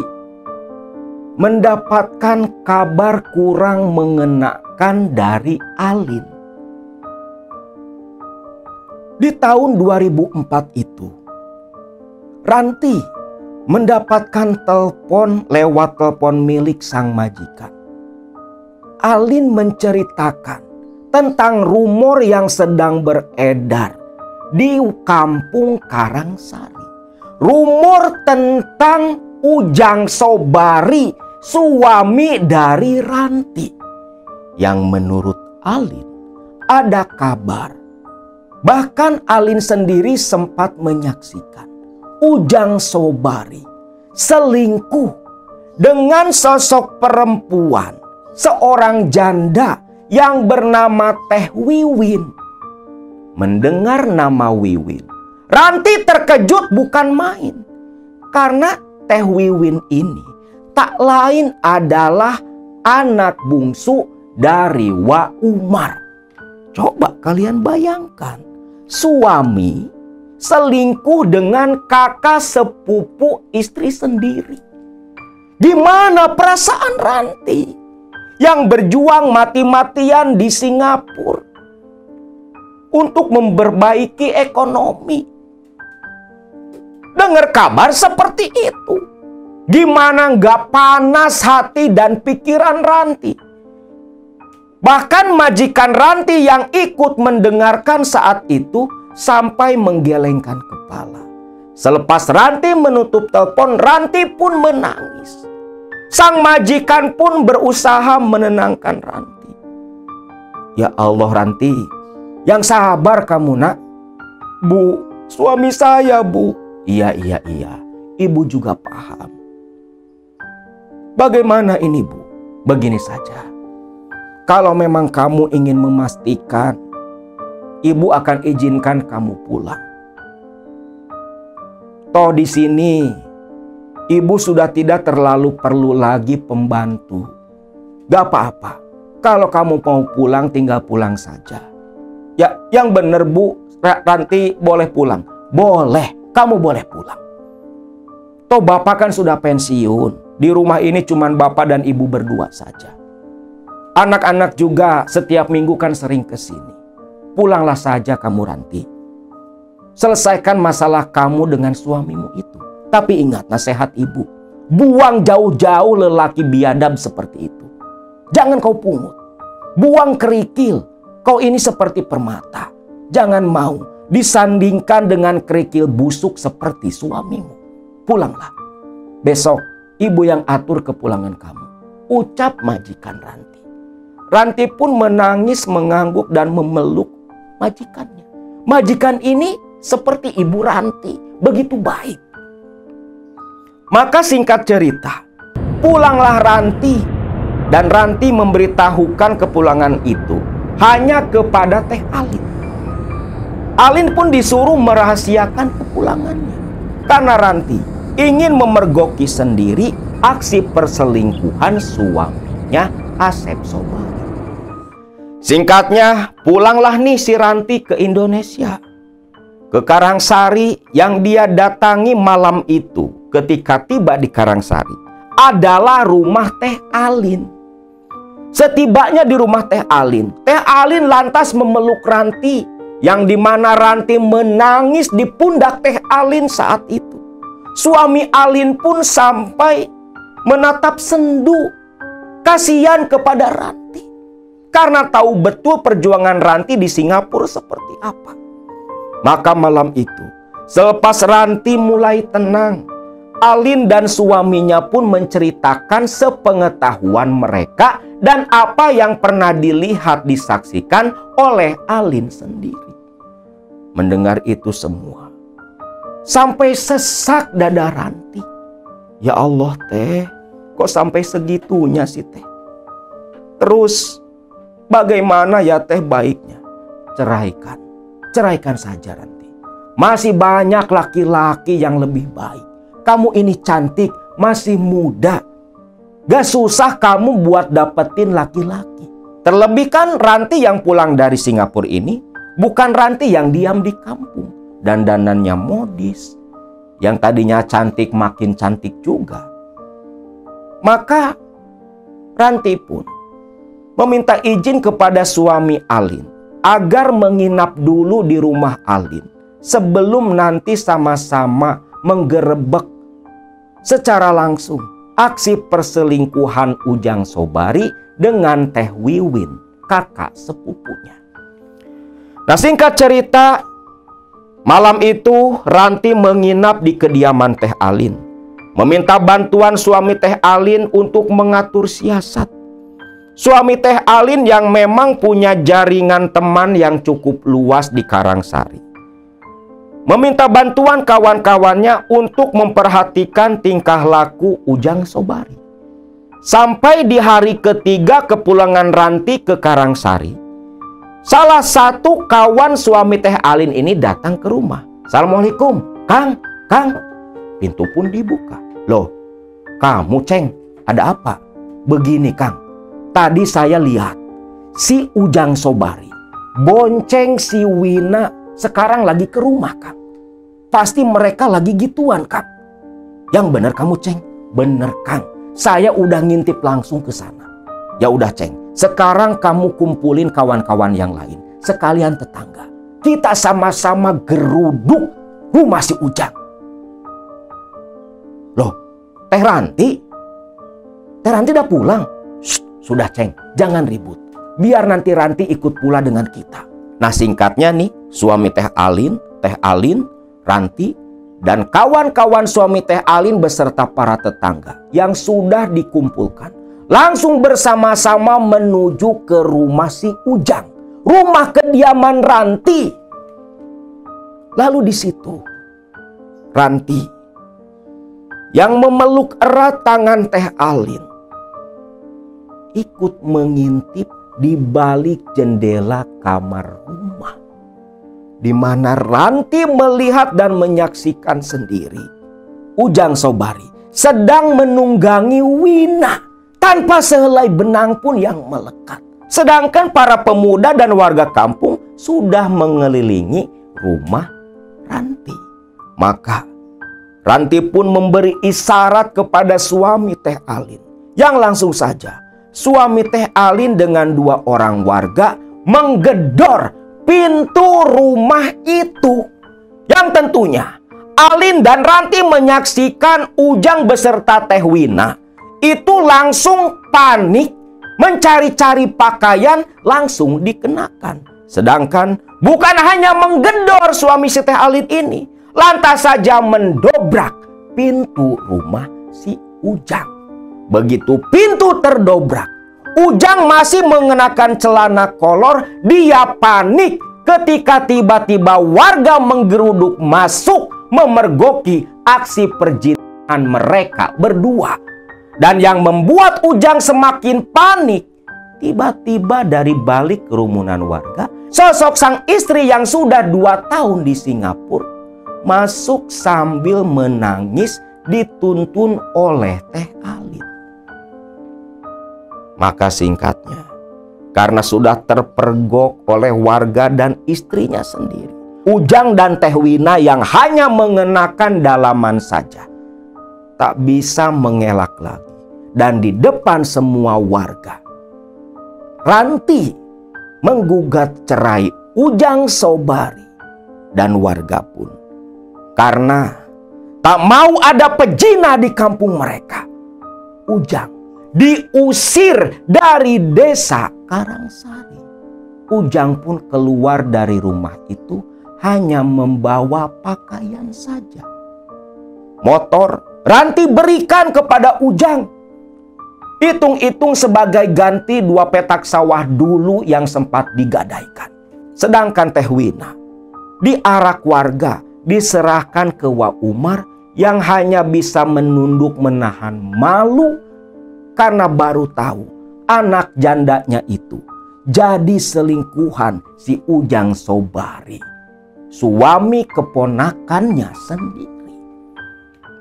mendapatkan kabar kurang mengenakan dari Alin. Di tahun 2004 itu, Ranti mendapatkan telepon lewat telepon milik sang majikan. Alin menceritakan tentang rumor yang sedang beredar di kampung Karangsari. Rumor tentang Ujang Sobari, suami dari Ranti, yang menurut Alin ada kabar. Bahkan Alin sendiri sempat menyaksikan Ujang Sobari selingkuh dengan sosok perempuan, seorang janda yang bernama Teh Wiwin. Mendengar nama Wiwin, Ranti terkejut bukan main. Karena Teh Wiwin ini tak lain adalah anak bungsu dari Wak Umar. Coba kalian bayangkan, suami selingkuh dengan kakak sepupu istri sendiri. Gimana perasaan Ranti yang berjuang mati-matian di Singapura untuk memperbaiki ekonomi? Dengar kabar seperti itu, gimana nggak panas hati dan pikiran Ranti? Bahkan majikan Ranti yang ikut mendengarkan saat itu sampai menggelengkan kepala. Selepas Ranti menutup telepon, Ranti pun menangis. Sang majikan pun berusaha menenangkan Ranti. Ya Allah Ranti, yang sabar kamu nak. Bu, suami saya bu. Iya, ibu juga paham. Bagaimana ini bu? Begini saja. Kalau memang kamu ingin memastikan, ibu akan izinkan kamu pulang. Toh di sini, ibu sudah tidak terlalu perlu lagi pembantu. Gak apa-apa. Kalau kamu mau pulang, tinggal pulang saja. Ya, yang benar bu, Ranti boleh pulang. Boleh. Kamu boleh pulang. Toh bapak kan sudah pensiun. Di rumah ini cuma bapak dan ibu berdua saja. Anak-anak juga setiap minggu kan sering ke sini. Pulanglah saja kamu Ranti. Selesaikan masalah kamu dengan suamimu itu. Tapi ingat nasihat ibu. Buang jauh-jauh lelaki biadab seperti itu. Jangan kau pungut. Buang kerikil. Kau ini seperti permata. Jangan mau disandingkan dengan kerikil busuk seperti suamimu. Pulanglah. Besok ibu yang atur kepulangan kamu. Ucap majikan Ranti. Ranti pun menangis, mengangguk dan memeluk majikannya. Majikan ini seperti ibu Ranti, begitu baik. Maka singkat cerita, pulanglah Ranti. Dan Ranti memberitahukan kepulangan itu hanya kepada Teh Alin. Alin pun disuruh merahasiakan kepulangannya. Karena Ranti ingin memergoki sendiri aksi perselingkuhan suaminya Asep Sobari. Singkatnya, pulanglah nih si Ranti ke Indonesia. Ke Karangsari yang dia datangi malam itu ketika tiba di Karangsari adalah rumah Teh Alin. Setibanya di rumah Teh Alin lantas memeluk Ranti, yang dimana Ranti menangis di pundak Teh Alin saat itu. Suami Alin pun sampai menatap sendu, kasihan kepada Ranti, karena tahu betul perjuangan Ranti di Singapura seperti apa. Maka malam itu, selepas Ranti mulai tenang, Alin dan suaminya pun menceritakan sepengetahuan mereka dan apa yang pernah dilihat disaksikan oleh Alin sendiri. Mendengar itu semua, sampai sesak dada Ranti. Ya Allah Teh, kok sampai segitunya sih Teh? Terus bagaimana ya Teh baiknya? Ceraikan saja Ranti. Masih banyak laki-laki yang lebih baik. Kamu ini cantik, masih muda. Gak susah kamu buat dapetin laki-laki. Terlebih kan Ranti yang pulang dari Singapura ini bukan Ranti yang diam di kampung. Dandanannya modis. Yang tadinya cantik makin cantik juga. Maka Ranti pun meminta izin kepada suami Alin agar menginap dulu di rumah Alin sebelum nanti sama-sama menggerebek secara langsung aksi perselingkuhan Ujang Sobari dengan Teh Wiwin, kakak sepupunya. Nah, singkat cerita, malam itu Ranti menginap di kediaman Teh Alin, meminta bantuan suami Teh Alin untuk mengatur siasat. Suami Teh Alin yang memang punya jaringan teman yang cukup luas di Karangsari, meminta bantuan kawan-kawannya untuk memperhatikan tingkah laku Ujang Sobari. Sampai di hari ketiga kepulangan Ranti ke Karangsari, salah satu kawan suami Teh Alin ini datang ke rumah. Assalamualaikum, Kang. Pintu pun dibuka. Loh, kamu Ceng, ada apa? Begini Kang, tadi saya lihat si Ujang Sobari bonceng si Wina sekarang lagi ke rumah Kang. Pasti mereka lagi gituan Kang. Yang bener kamu Ceng? Bener Kang, saya udah ngintip langsung ke sana. Ya udah Ceng, sekarang kamu kumpulin kawan-kawan yang lain, sekalian tetangga. Kita sama-sama geruduk rumah si Ujang. Loh, Teh Ranti udah pulang? Shh, sudah Ceng, jangan ribut. Biar nanti Ranti ikut pula dengan kita. Nah, singkatnya nih, suami Teh Alin, Ranti, dan kawan-kawan suami Teh Alin beserta para tetangga yang sudah dikumpulkan langsung bersama-sama menuju ke rumah si Ujang, rumah kediaman Ranti. Lalu di situ Ranti yang memeluk erat tangan Teh Alin ikut mengintip di balik jendela kamar rumah, di mana Ranti melihat dan menyaksikan sendiri Ujang Sobari sedang menunggangi Wina tanpa sehelai benang pun yang melekat. Sedangkan para pemuda dan warga kampung sudah mengelilingi rumah Ranti. Maka Ranti pun memberi isyarat kepada suami Teh Alin, yang langsung saja suami Teh Alin dengan dua orang warga menggedor pintu rumah itu. Yang tentunya Alin dan Ranti menyaksikan Ujang beserta Teh Wina itu langsung panik, mencari-cari pakaian langsung dikenakan. Sedangkan bukan hanya menggedor suami si Teh Alin ini, lantas saja mendobrak pintu rumah si Ujang. Begitu pintu terdobrak, Ujang masih mengenakan celana kolor. Dia panik ketika tiba-tiba warga menggeruduk masuk memergoki aksi perzinahan mereka berdua. Dan yang membuat Ujang semakin panik, tiba-tiba dari balik kerumunan warga, sosok sang istri yang sudah 2 tahun di Singapura masuk sambil menangis dituntun oleh Teh Alin. Maka singkatnya, karena sudah terpergok oleh warga dan istrinya sendiri, Ujang dan Teh Wina yang hanya mengenakan dalaman saja tak bisa mengelak lagi. Dan di depan semua warga, Ranti menggugat cerai Ujang Sobari dan warga pun, karena tak mau ada pejina di kampung mereka. Ujang diusir dari desa Karangsari. Ujang pun keluar dari rumah itu hanya membawa pakaian saja. Motor Ranti berikan kepada Ujang. Hitung-hitung sebagai ganti 2 petak sawah dulu yang sempat digadaikan. Sedangkan Teh Wina diarak warga, diserahkan ke Wak Umar yang hanya bisa menunduk menahan malu karena baru tahu anak jandanya itu jadi selingkuhan si Ujang Sobari. suami keponakannya sendiri.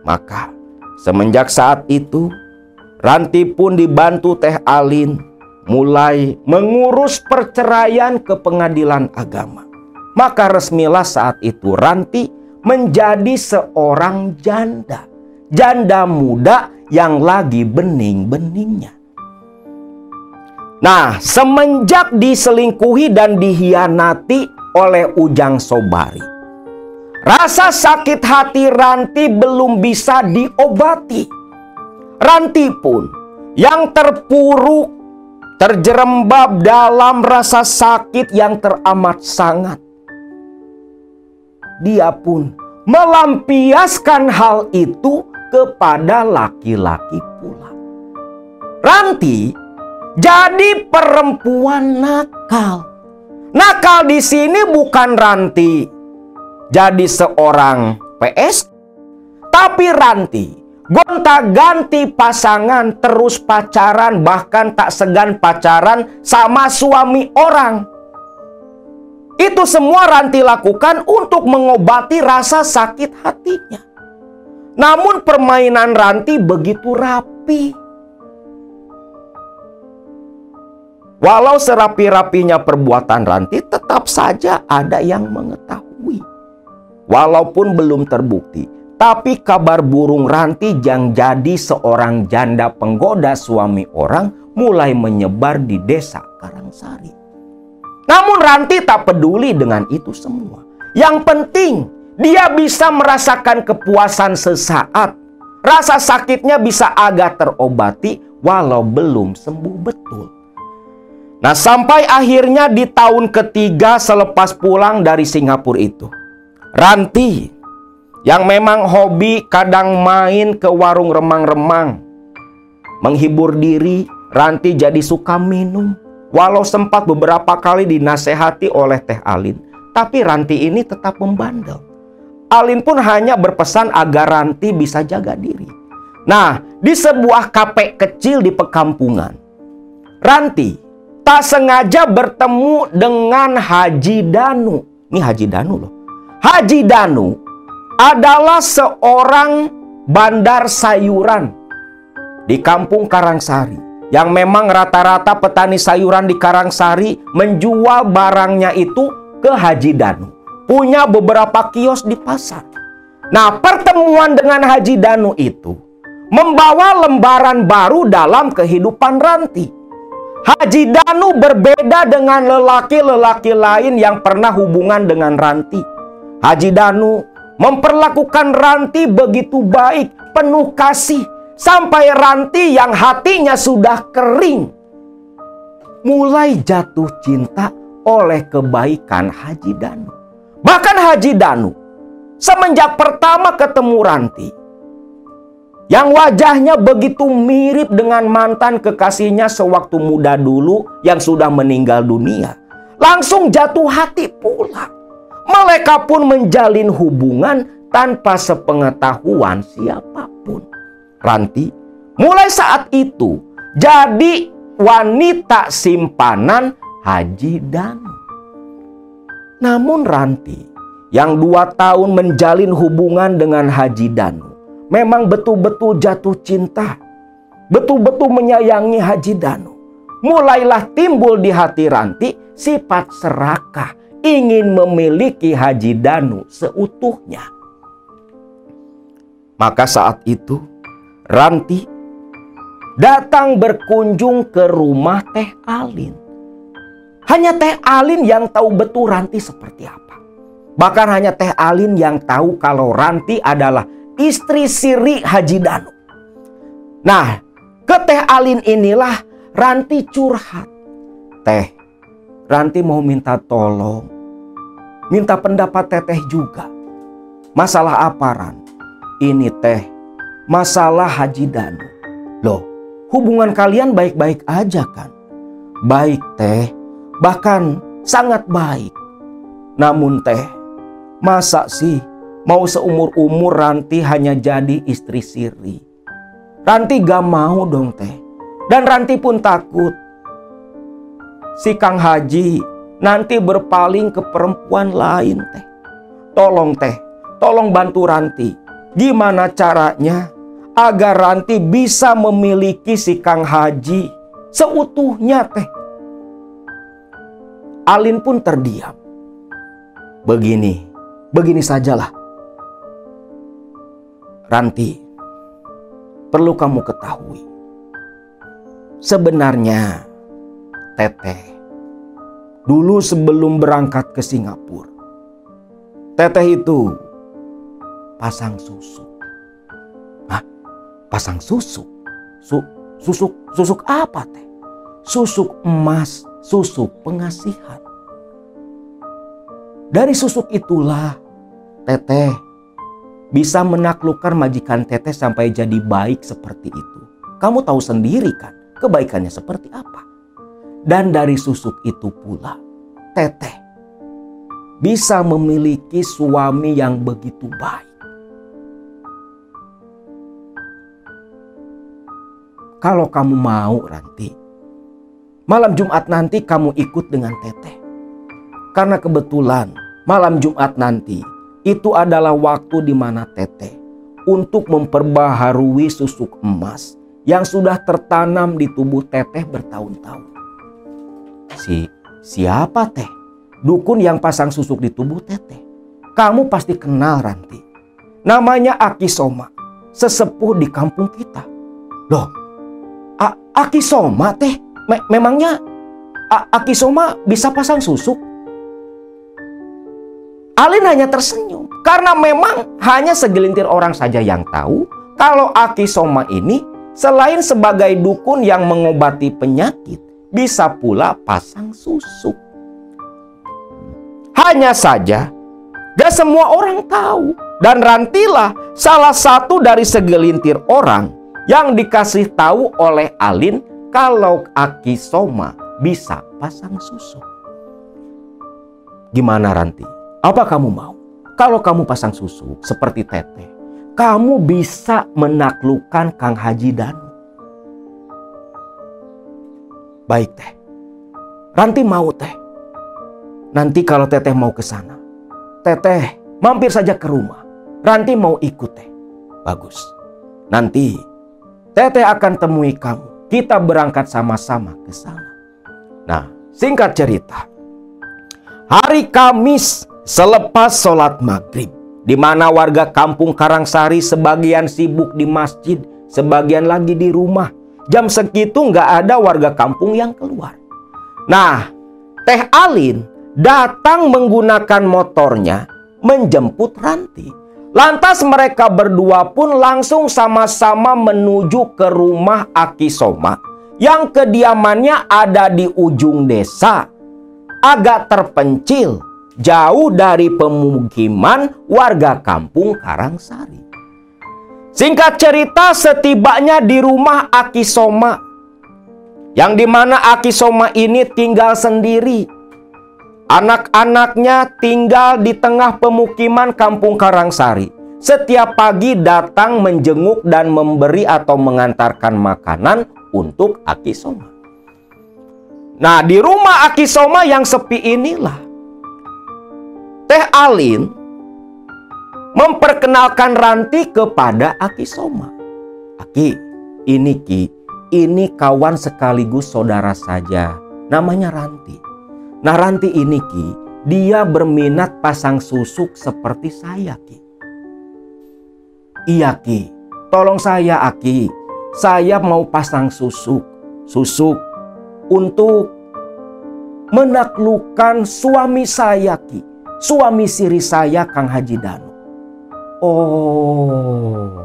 Maka semenjak saat itu, Ranti pun dibantu Teh Alin mulai mengurus perceraian ke pengadilan agama. Maka resmilah saat itu Ranti menjadi seorang janda. Janda muda yang lagi bening-beningnya. Nah, semenjak diselingkuhi dan dihianati oleh Ujang Sobari, rasa sakit hati Ranti belum bisa diobati. Ranti pun yang terpuruk, terjerembab dalam rasa sakit yang teramat sangat. Dia pun melampiaskan hal itu kepada laki-laki pula. Ranti jadi perempuan nakal. Nakal di sini bukan Ranti jadi seorang PS, tapi Ranti gonta-ganti pasangan, terus pacaran, bahkan tak segan pacaran sama suami orang. Itu semua Ranti lakukan untuk mengobati rasa sakit hatinya. Namun permainan Ranti begitu rapi. Walau serapi-rapinya perbuatan Ranti, tetap saja ada yang mengetahui. Walaupun belum terbukti, tapi kabar burung Ranti yang jadi seorang janda penggoda suami orang mulai menyebar di desa Karangsari. Namun Ranti tak peduli dengan itu semua. Yang penting dia bisa merasakan kepuasan sesaat. Rasa sakitnya bisa agak terobati walau belum sembuh betul. Nah, sampai akhirnya di tahun ketiga selepas pulang dari Singapura itu, Ranti yang memang hobi kadang main ke warung remang-remang, menghibur diri, Ranti jadi suka minum. Walau sempat beberapa kali dinasehati oleh Teh Alin, tapi Ranti ini tetap membandel. Alin pun hanya berpesan agar Ranti bisa jaga diri. Nah, di sebuah kafe kecil di perkampungan, Ranti tak sengaja bertemu dengan Haji Danu. Ini Haji Danu loh. Haji Danu adalah seorang bandar sayuran di kampung Karangsari, yang memang rata-rata petani sayuran di Karangsari menjual barangnya itu ke Haji Danu. Punya beberapa kios di pasar. Nah, pertemuan dengan Haji Danu itu membawa lembaran baru dalam kehidupan Ranti. Haji Danu berbeda dengan lelaki-lelaki lain yang pernah hubungan dengan Ranti. Haji Danu memperlakukan Ranti begitu baik, penuh kasih, sampai Ranti yang hatinya sudah kering mulai jatuh cinta oleh kebaikan Haji Danu. Bahkan Haji Danu semenjak pertama ketemu Ranti, yang wajahnya begitu mirip dengan mantan kekasihnya sewaktu muda dulu yang sudah meninggal dunia, langsung jatuh hati pula. Mereka pun menjalin hubungan tanpa sepengetahuan siapapun. Ranti mulai saat itu jadi wanita simpanan Haji Danu. Namun Ranti yang 2 tahun menjalin hubungan dengan Haji Danu memang betul-betul jatuh cinta, betul-betul menyayangi Haji Danu. Mulailah timbul di hati Ranti sifat serakah, ingin memiliki Haji Danu seutuhnya. Maka saat itu Ranti datang berkunjung ke rumah Teh Alin. Hanya Teh Alin yang tahu betul Ranti seperti apa. Bahkan hanya Teh Alin yang tahu kalau Ranti adalah istri siri Haji Danu. Nah, ke Teh Alin inilah Ranti curhat. Teh, Ranti mau minta tolong, minta pendapat Teteh juga. Masalah apa, Ran? Ini Teh, masalah Haji Danu. Loh, hubungan kalian baik-baik aja kan? Baik Teh, bahkan sangat baik. Namun Teh, masa sih mau seumur-umur Ranti hanya jadi istri siri? Ranti gak mau dong Teh. Dan Ranti pun takut si Kang Haji nanti berpaling ke perempuan lain Teh. tolong teh, tolong bantu Ranti. Gimana caranya agar Ranti bisa memiliki si Kang Haji seutuhnya teh? Alin pun terdiam. Begini sajalah. Ranti, perlu kamu ketahui, sebenarnya Teteh dulu sebelum berangkat ke Singapura, Teteh itu pasang susu. Hah? Pasang susu? Susuk apa teh? Susuk emas, susuk pengasihan. Dari susuk itulah Teteh bisa menaklukkan majikan Teteh sampai jadi baik seperti itu. Kamu tahu sendiri kan kebaikannya seperti apa. Dan dari susuk itu pula Teteh bisa memiliki suami yang begitu baik. Kalau kamu mau Ranti, malam Jumat nanti kamu ikut dengan Teteh. Karena kebetulan malam Jumat nanti itu adalah waktu di mana Teteh untuk memperbaharui susuk emas yang sudah tertanam di tubuh Teteh bertahun-tahun. Siapa teh? Dukun yang pasang susuk di tubuh Teteh. Kamu pasti kenal Ranti. Namanya Aki Soma, sesepuh di kampung kita. Loh, Aki Soma teh? Memangnya Aki Soma bisa pasang susuk? Alin hanya tersenyum karena memang hanya segelintir orang saja yang tahu kalau Aki Soma ini selain sebagai dukun yang mengobati penyakit, bisa pula pasang susuk. Hanya saja gak semua orang tahu, dan Rantilah salah satu dari segelintir orang yang dikasih tahu oleh Alin kalau Aki Soma bisa pasang susuk. Gimana Ranti? Apa kamu mau? Kalau kamu pasang susu seperti Teteh, kamu bisa menaklukkan Kang Haji Danu. Baik Teh, Ranti mau Teh. Nanti kalau Teteh mau ke sana, Teteh mampir saja ke rumah. Ranti mau ikut Teh. Bagus. Nanti Teteh akan temui kamu. Kita berangkat sama-sama ke sana. Nah, singkat cerita, hari Kamis selepas sholat maghrib, di mana warga kampung Karangsari sebagian sibuk di masjid, sebagian lagi di rumah. Jam segitu nggak ada warga kampung yang keluar. Nah, Teh Alin datang menggunakan motornya menjemput Ranti. Lantas mereka berdua pun langsung sama-sama menuju ke rumah Aki Soma yang kediamannya ada di ujung desa, agak terpencil, jauh dari pemukiman warga kampung Karangsari. Singkat cerita, setibanya di rumah Aki Soma, yang dimana Aki Soma ini tinggal sendiri. Anak-anaknya tinggal di tengah pemukiman kampung Karangsari. Setiap pagi datang menjenguk dan memberi atau mengantarkan makanan untuk Aki Soma. Nah, di rumah Aki Soma yang sepi inilah Teh Alin memperkenalkan Ranti kepada Aki Soma. Aki, ini Ki, ini kawan sekaligus saudara saja, namanya Ranti. Nah, Ranti ini Ki, dia berminat pasang susuk seperti saya Ki. Iya Ki, tolong saya Aki, saya mau pasang susuk untuk menaklukkan suami saya Ki, suami siri saya Kang Haji Danu. Oh,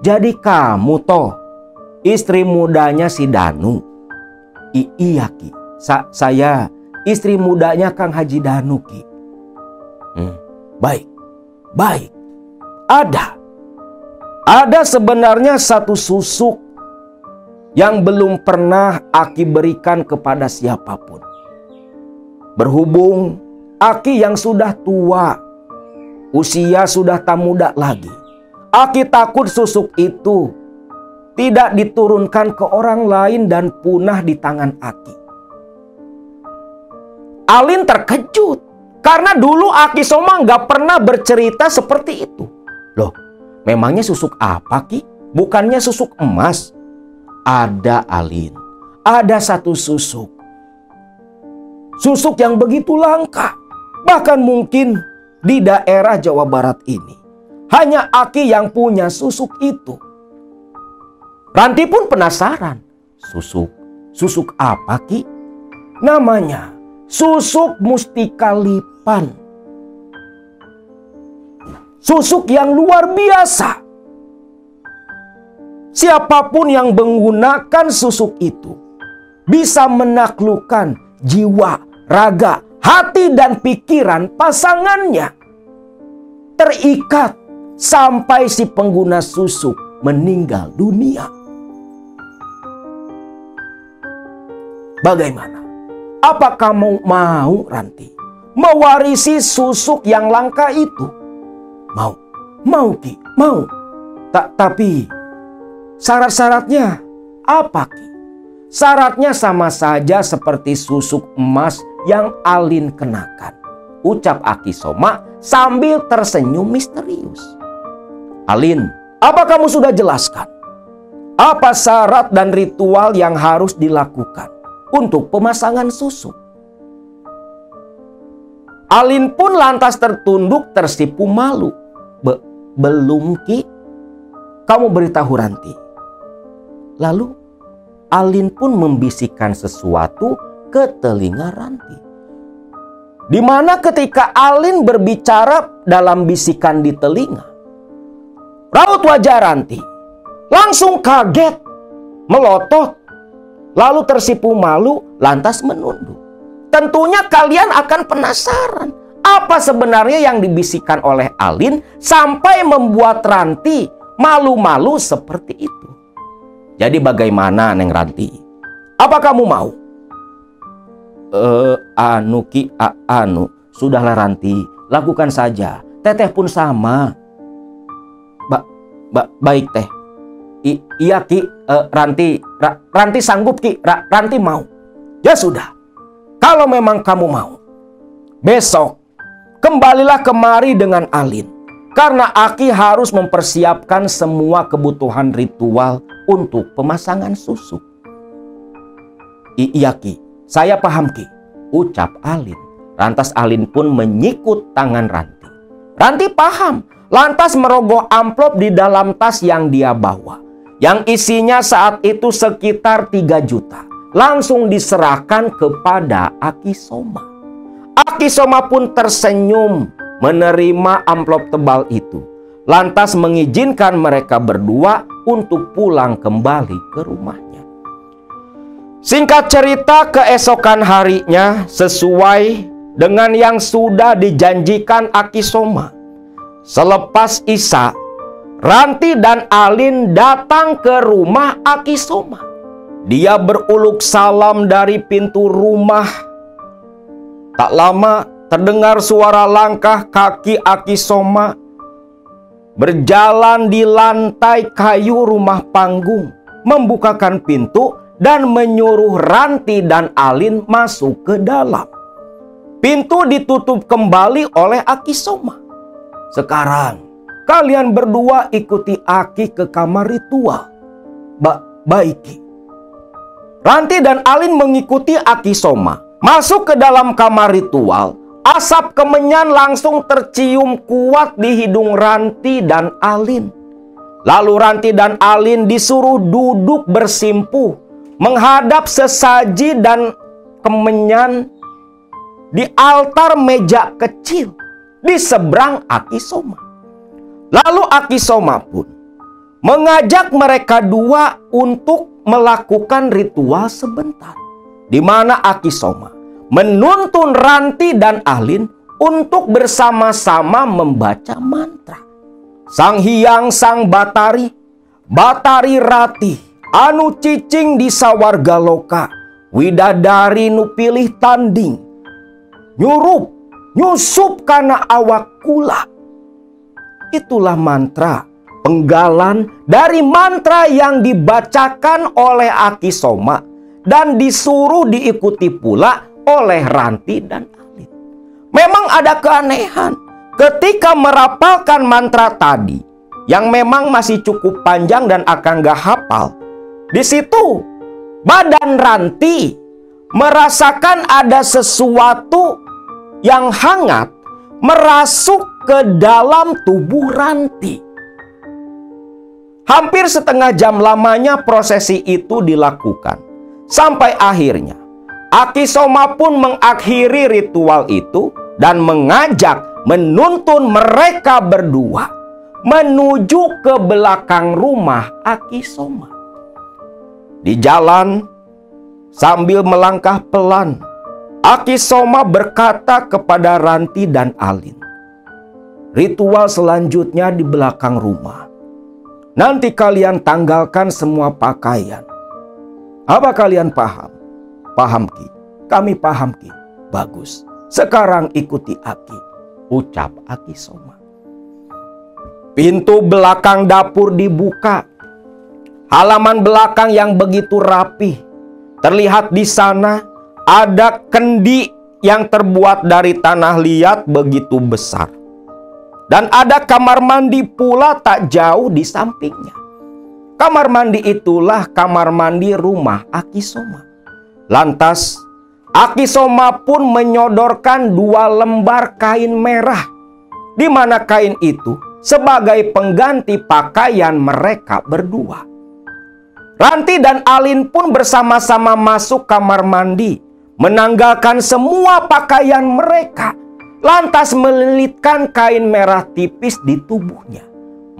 jadi kamu toh istri mudanya si Danu? Iya Ki, saya istri mudanya Kang Haji Danu Ki. Baik. Ada sebenarnya satu susuk yang belum pernah Aki berikan kepada siapapun. Berhubung Aki yang sudah tua, usia sudah tak muda lagi, Aki takut susuk itu tidak diturunkan ke orang lain dan punah di tangan Aki. Alin terkejut Karena dulu Aki Soma nggak pernah bercerita seperti itu. Loh, memangnya susuk apa, Ki? Bukannya susuk emas? Ada, Alin. Ada satu susuk. Susuk yang begitu langka. Bahkan mungkin di daerah Jawa Barat ini hanya Aki yang punya susuk itu. Ranti pun penasaran. Susuk apa, Ki? Namanya susuk Mustika Lipan. Susuk yang luar biasa. Siapapun yang menggunakan susuk itu bisa menaklukkan jiwa, raga, hati dan pikiran pasangannya. Terikat sampai si pengguna susuk meninggal dunia. Bagaimana? Apa kamu mau, Ranti, mewarisi susuk yang langka itu? Mau, Ki, mau. Tapi syarat-syaratnya apa, Ki? Syaratnya sama saja seperti susuk emas yang Alin kenakan, ucap Aki Soma sambil tersenyum misterius. Alin, apa kamu sudah jelaskan? Apa syarat dan ritual yang harus dilakukan untuk pemasangan susuk? Alin pun lantas tertunduk tersipu malu. Belum, Ki. Kamu beritahu Ranti. Lalu Alin pun membisikkan sesuatu ke telinga Ranti. Di mana ketika Alin berbicara dalam bisikan di telinga, raut wajah Ranti langsung kaget, melotot, lalu tersipu malu, lantas menunduk. Tentunya kalian akan penasaran, apa sebenarnya yang dibisikkan oleh Alin sampai membuat Ranti malu-malu seperti itu. Jadi bagaimana, Neng Ranti? Apa kamu mau? Ki, sudahlah Ranti, lakukan saja. Teteh pun sama. Baik Teh. Iya Ki, Ranti sanggup Ki, Ranti mau. Ya sudah, kalau memang kamu mau, besok kembalilah kemari dengan Alin. Karena Aki harus mempersiapkan semua kebutuhan ritual untuk pemasangan susuk. Iya Ki, saya paham Ki, ucap Alin. Lantas Alin pun menyikut tangan Ranti. Ranti paham, lantas merogoh amplop di dalam tas yang dia bawa, yang isinya saat itu sekitar 3 juta. Langsung diserahkan kepada Aki Soma. Aki Soma pun tersenyum menerima amplop tebal itu, lantas mengizinkan mereka berdua untuk pulang kembali ke rumahnya. Singkat cerita, keesokan harinya sesuai dengan yang sudah dijanjikan Aki Soma. Selepas Isya, Ranti dan Alin datang ke rumah Aki Soma. Dia beruluk salam dari pintu rumah. Tak lama terdengar suara langkah kaki Aki Soma berjalan di lantai kayu rumah panggung, membukakan pintu dan menyuruh Ranti dan Alin masuk ke dalam. Pintu ditutup kembali oleh Aki Soma. Sekarang kalian berdua ikuti Aki ke kamar ritual. Baik Ki. Ranti dan Alin mengikuti Aki Soma masuk ke dalam kamar ritual. Asap kemenyan langsung tercium kuat di hidung Ranti dan Alin. Lalu Ranti dan Alin disuruh duduk bersimpuh menghadap sesaji dan kemenyan di altar meja kecil di seberang Aki Soma. Lalu Aki Soma pun mengajak mereka dua untuk melakukan ritual sebentar, di mana Aki Soma menuntun Ranti dan Alin untuk bersama-sama membaca mantra. Sang Hyang Sang Batari, Batari Rati, anu cicing di sawarga loka, widadari nu pilih tanding, nyurup, nyusup kana awak kula. Itulah mantra penggalan dari mantra yang dibacakan oleh Aki Soma dan disuruh diikuti pula oleh Ranti dan Alin. Memang ada keanehan ketika merapalkan mantra tadi yang memang masih cukup panjang dan akan gak hafal. Di situ badan Ranti merasakan ada sesuatu yang hangat merasuk ke dalam tubuh Ranti. Hampir setengah jam lamanya prosesi itu dilakukan. Sampai akhirnya Aki Soma pun mengakhiri ritual itu dan mengajak, menuntun mereka berdua menuju ke belakang rumah Aki Soma. Di jalan sambil melangkah pelan, Aki Soma berkata kepada Ranti dan Alin, "Ritual selanjutnya di belakang rumah. Nanti kalian tanggalkan semua pakaian. Apa kalian paham?" "Paham, Ki. Kami paham, Ki." "Bagus. Sekarang ikuti Aki," ucap Aki Soma. Pintu belakang dapur dibuka. Halaman belakang yang begitu rapi. Terlihat di sana ada kendi yang terbuat dari tanah liat begitu besar. Dan ada kamar mandi pula tak jauh di sampingnya. Kamar mandi itulah kamar mandi rumah Aki Soma. Lantas Aki Soma pun menyodorkan 2 lembar kain merah, di mana kain itu sebagai pengganti pakaian mereka berdua. Ranti dan Alin pun bersama-sama masuk kamar mandi, menanggalkan semua pakaian mereka, lantas melilitkan kain merah tipis di tubuhnya.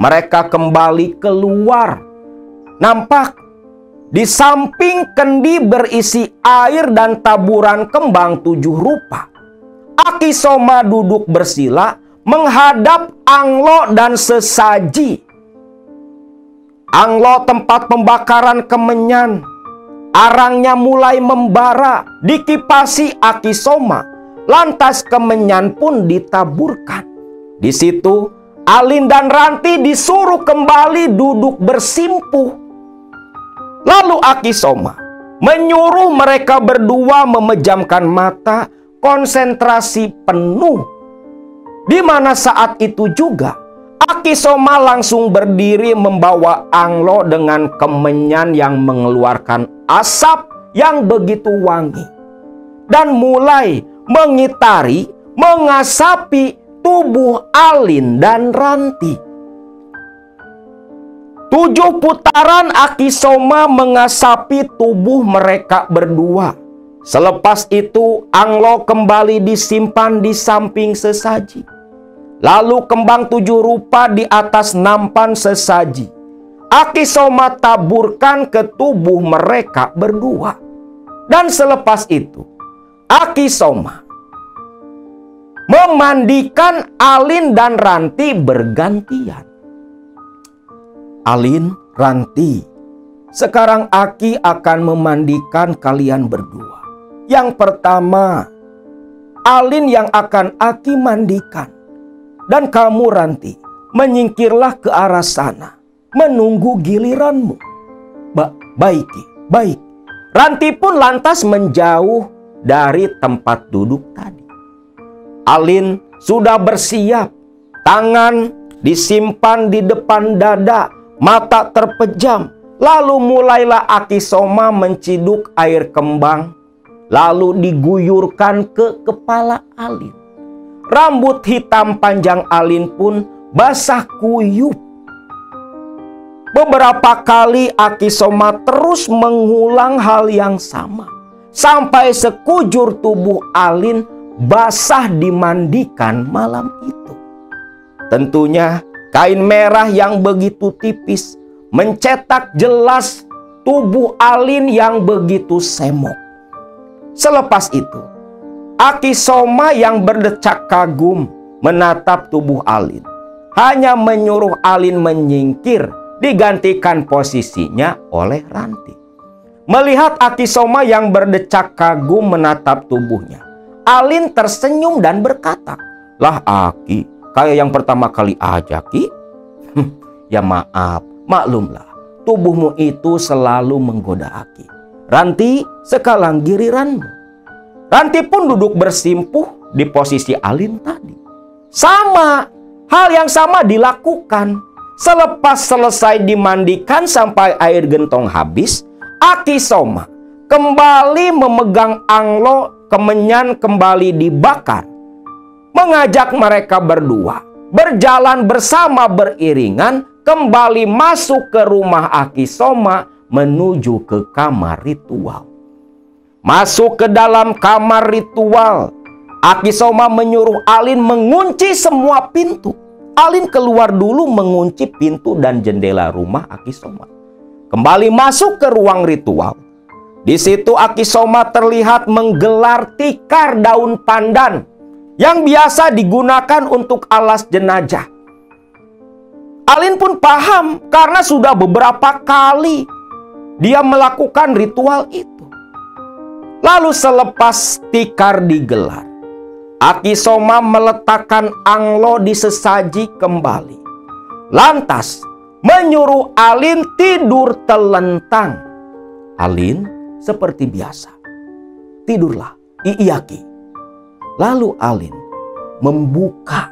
Mereka kembali keluar. Nampak di samping kendi berisi air dan taburan kembang 7 rupa. Aki Soma duduk bersila menghadap anglo dan sesaji. Anglo tempat pembakaran kemenyan. Arangnya mulai membara, dikipasi Aki Soma. Lantas kemenyan pun ditaburkan. Di situ Alin dan Ranti disuruh kembali duduk bersimpuh. Lalu Aki Soma menyuruh mereka berdua memejamkan mata, konsentrasi penuh. Di mana saat itu juga Aki Soma langsung berdiri membawa anglo dengan kemenyan yang mengeluarkan asap yang begitu wangi, dan mulai mengitari, mengasapi tubuh Alin dan Ranti. 7 putaran Aki Soma mengasapi tubuh mereka berdua. Selepas itu anglo kembali disimpan di samping sesaji. Lalu kembang 7 rupa di atas nampan sesaji Aki Soma taburkan ke tubuh mereka berdua. Dan selepas itu Aki Soma memandikan Alin dan Ranti bergantian. "Alin, Ranti, sekarang Aki akan memandikan kalian berdua. Yang pertama, Alin yang akan Aki mandikan. Dan kamu, Ranti, menyingkirlah ke arah sana, menunggu giliranmu." Baik, baik." Ranti pun lantas menjauh dari tempat duduk tadi. Alin sudah bersiap, tangan disimpan di depan dada, mata terpejam. Lalu mulailah Aki Soma menciduk air kembang, lalu diguyurkan ke kepala Alin. Rambut hitam panjang Alin pun basah kuyup. Beberapa kali Aki Soma terus mengulang hal yang sama, sampai sekujur tubuh Alin basah dimandikan malam itu. Tentunya kain merah yang begitu tipis mencetak jelas tubuh Alin yang begitu semok. Selepas itu Aki Soma yang berdecak kagum menatap tubuh Alin, hanya menyuruh Alin menyingkir, digantikan posisinya oleh Ranti. Melihat Aki Soma yang berdecak kagum menatap tubuhnya, Alin tersenyum dan berkata, "Lah Aki, kayak yang pertama kali aja, Ki." "Ya maaf, maklumlah, tubuhmu itu selalu menggoda Aki. Ranti, sekarang giliranmu." Ranti pun duduk bersimpuh di posisi Alin tadi. Sama, hal yang sama dilakukan. Selepas selesai dimandikan sampai air gentong habis, Akisoma kembali memegang anglo, kemenyan kembali dibakar. Mengajak mereka berdua berjalan bersama beriringan kembali masuk ke rumah Akisoma menuju ke kamar ritual. Masuk ke dalam kamar ritual, Akisoma menyuruh Alin mengunci semua pintu. Alin keluar dulu mengunci pintu dan jendela rumah Akisoma. Kembali masuk ke ruang ritual. Di situ Akisoma terlihat menggelar tikar daun pandan yang biasa digunakan untuk alas jenazah. Alin pun paham karena sudah beberapa kali dia melakukan ritual itu. Lalu selepas tikar digelar, Akisoma meletakkan anglo di sesaji kembali. Lantas menyuruh Alin tidur telentang. Alin seperti biasa, tidurlah, Iiyaki. Lalu Alin membuka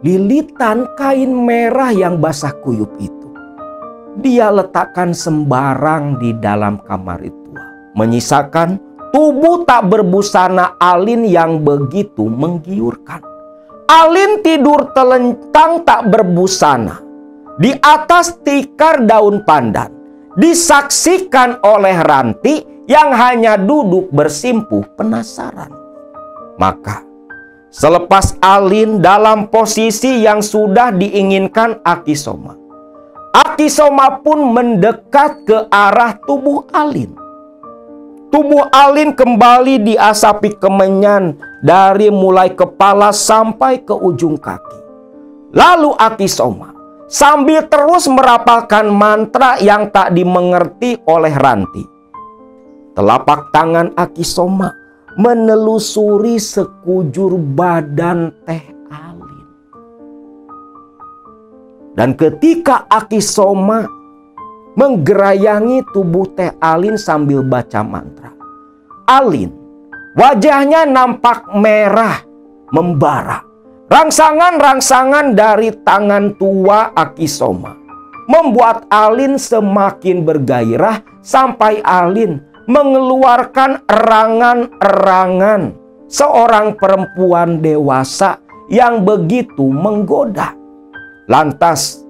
lilitan kain merah yang basah kuyup itu. Dia letakkan sembarang di dalam kamar ritual, menyisakan tubuh tak berbusana Alin yang begitu menggiurkan. Alin tidur telentang tak berbusana di atas tikar daun pandan, disaksikan oleh Ranti yang hanya duduk bersimpuh penasaran. Maka selepas Alin dalam posisi yang sudah diinginkan Akisoma, Akisoma pun mendekat ke arah tubuh Alin. Tubuh Alin kembali diasapi kemenyan dari mulai kepala sampai ke ujung kaki. Lalu Akisoma sambil terus merapalkan mantra yang tak dimengerti oleh Ranti. Telapak tangan Akisoma menelusuri sekujur badan Teh Alin. Dan ketika Akisoma menggerayangi tubuh Teh Alin sambil baca mantra, Alin wajahnya nampak merah membara. Rangsangan-rangsangan dari tangan tua Akisoma membuat Alin semakin bergairah sampai Alin mengeluarkan erangan-erangan seorang perempuan dewasa yang begitu menggoda. Lantas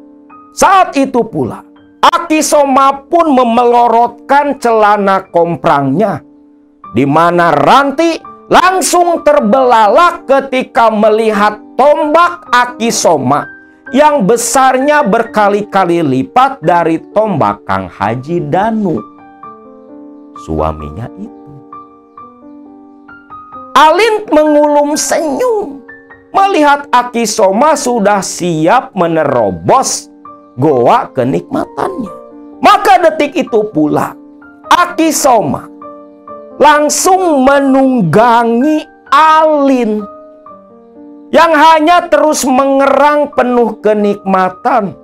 saat itu pula Akisoma pun memelorotkan celana komprangnya, di mana Ranti langsung terbelalak ketika melihat tombak Akisoma yang besarnya berkali-kali lipat dari tombak Kang Haji Danu, suaminya itu. Alin mengulum senyum melihat Akisoma sudah siap menerobos goa kenikmatannya. Maka detik itu pula Akisoma langsung menunggangi Alin yang hanya terus mengerang penuh kenikmatan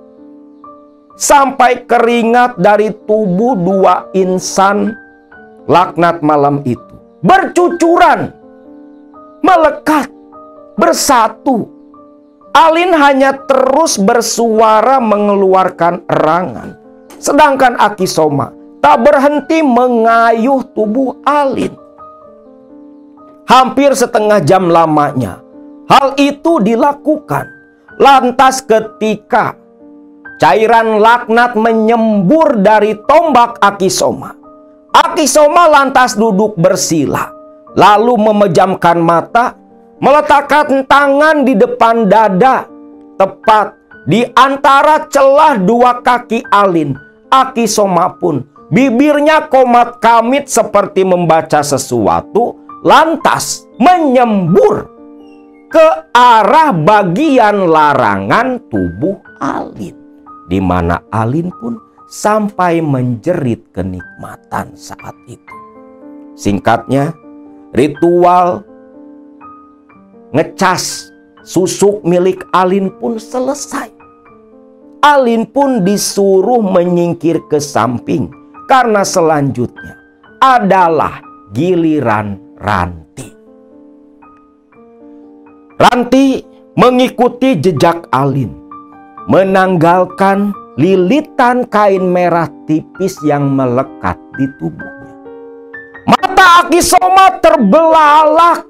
sampai keringat dari tubuh dua insan laknat malam itu bercucuran, melekat, bersatu. Alin hanya terus bersuara mengeluarkan erangan, sedangkan Akisoma tak berhenti mengayuh tubuh Alin. Hampir setengah jam lamanya hal itu dilakukan. Lantas ketika cairan laknat menyembur dari tombak Akisoma, Akisoma lantas duduk bersila, lalu memejamkan mata, meletakkan tangan di depan dada, tepat di antara celah dua kaki Alin. Akisoma pun bibirnya komat kamit seperti membaca sesuatu, lantas menyembur ke arah bagian larangan tubuh Alin, di mana Alin pun sampai menjerit kenikmatan saat itu. Singkatnya, ritual ngecas susuk milik Alin pun selesai. Alin pun disuruh menyingkir ke samping karena selanjutnya adalah giliran Ranti. Ranti mengikuti jejak Alin, menanggalkan lilitan kain merah tipis yang melekat di tubuhnya. Mata Aki Soma terbelalak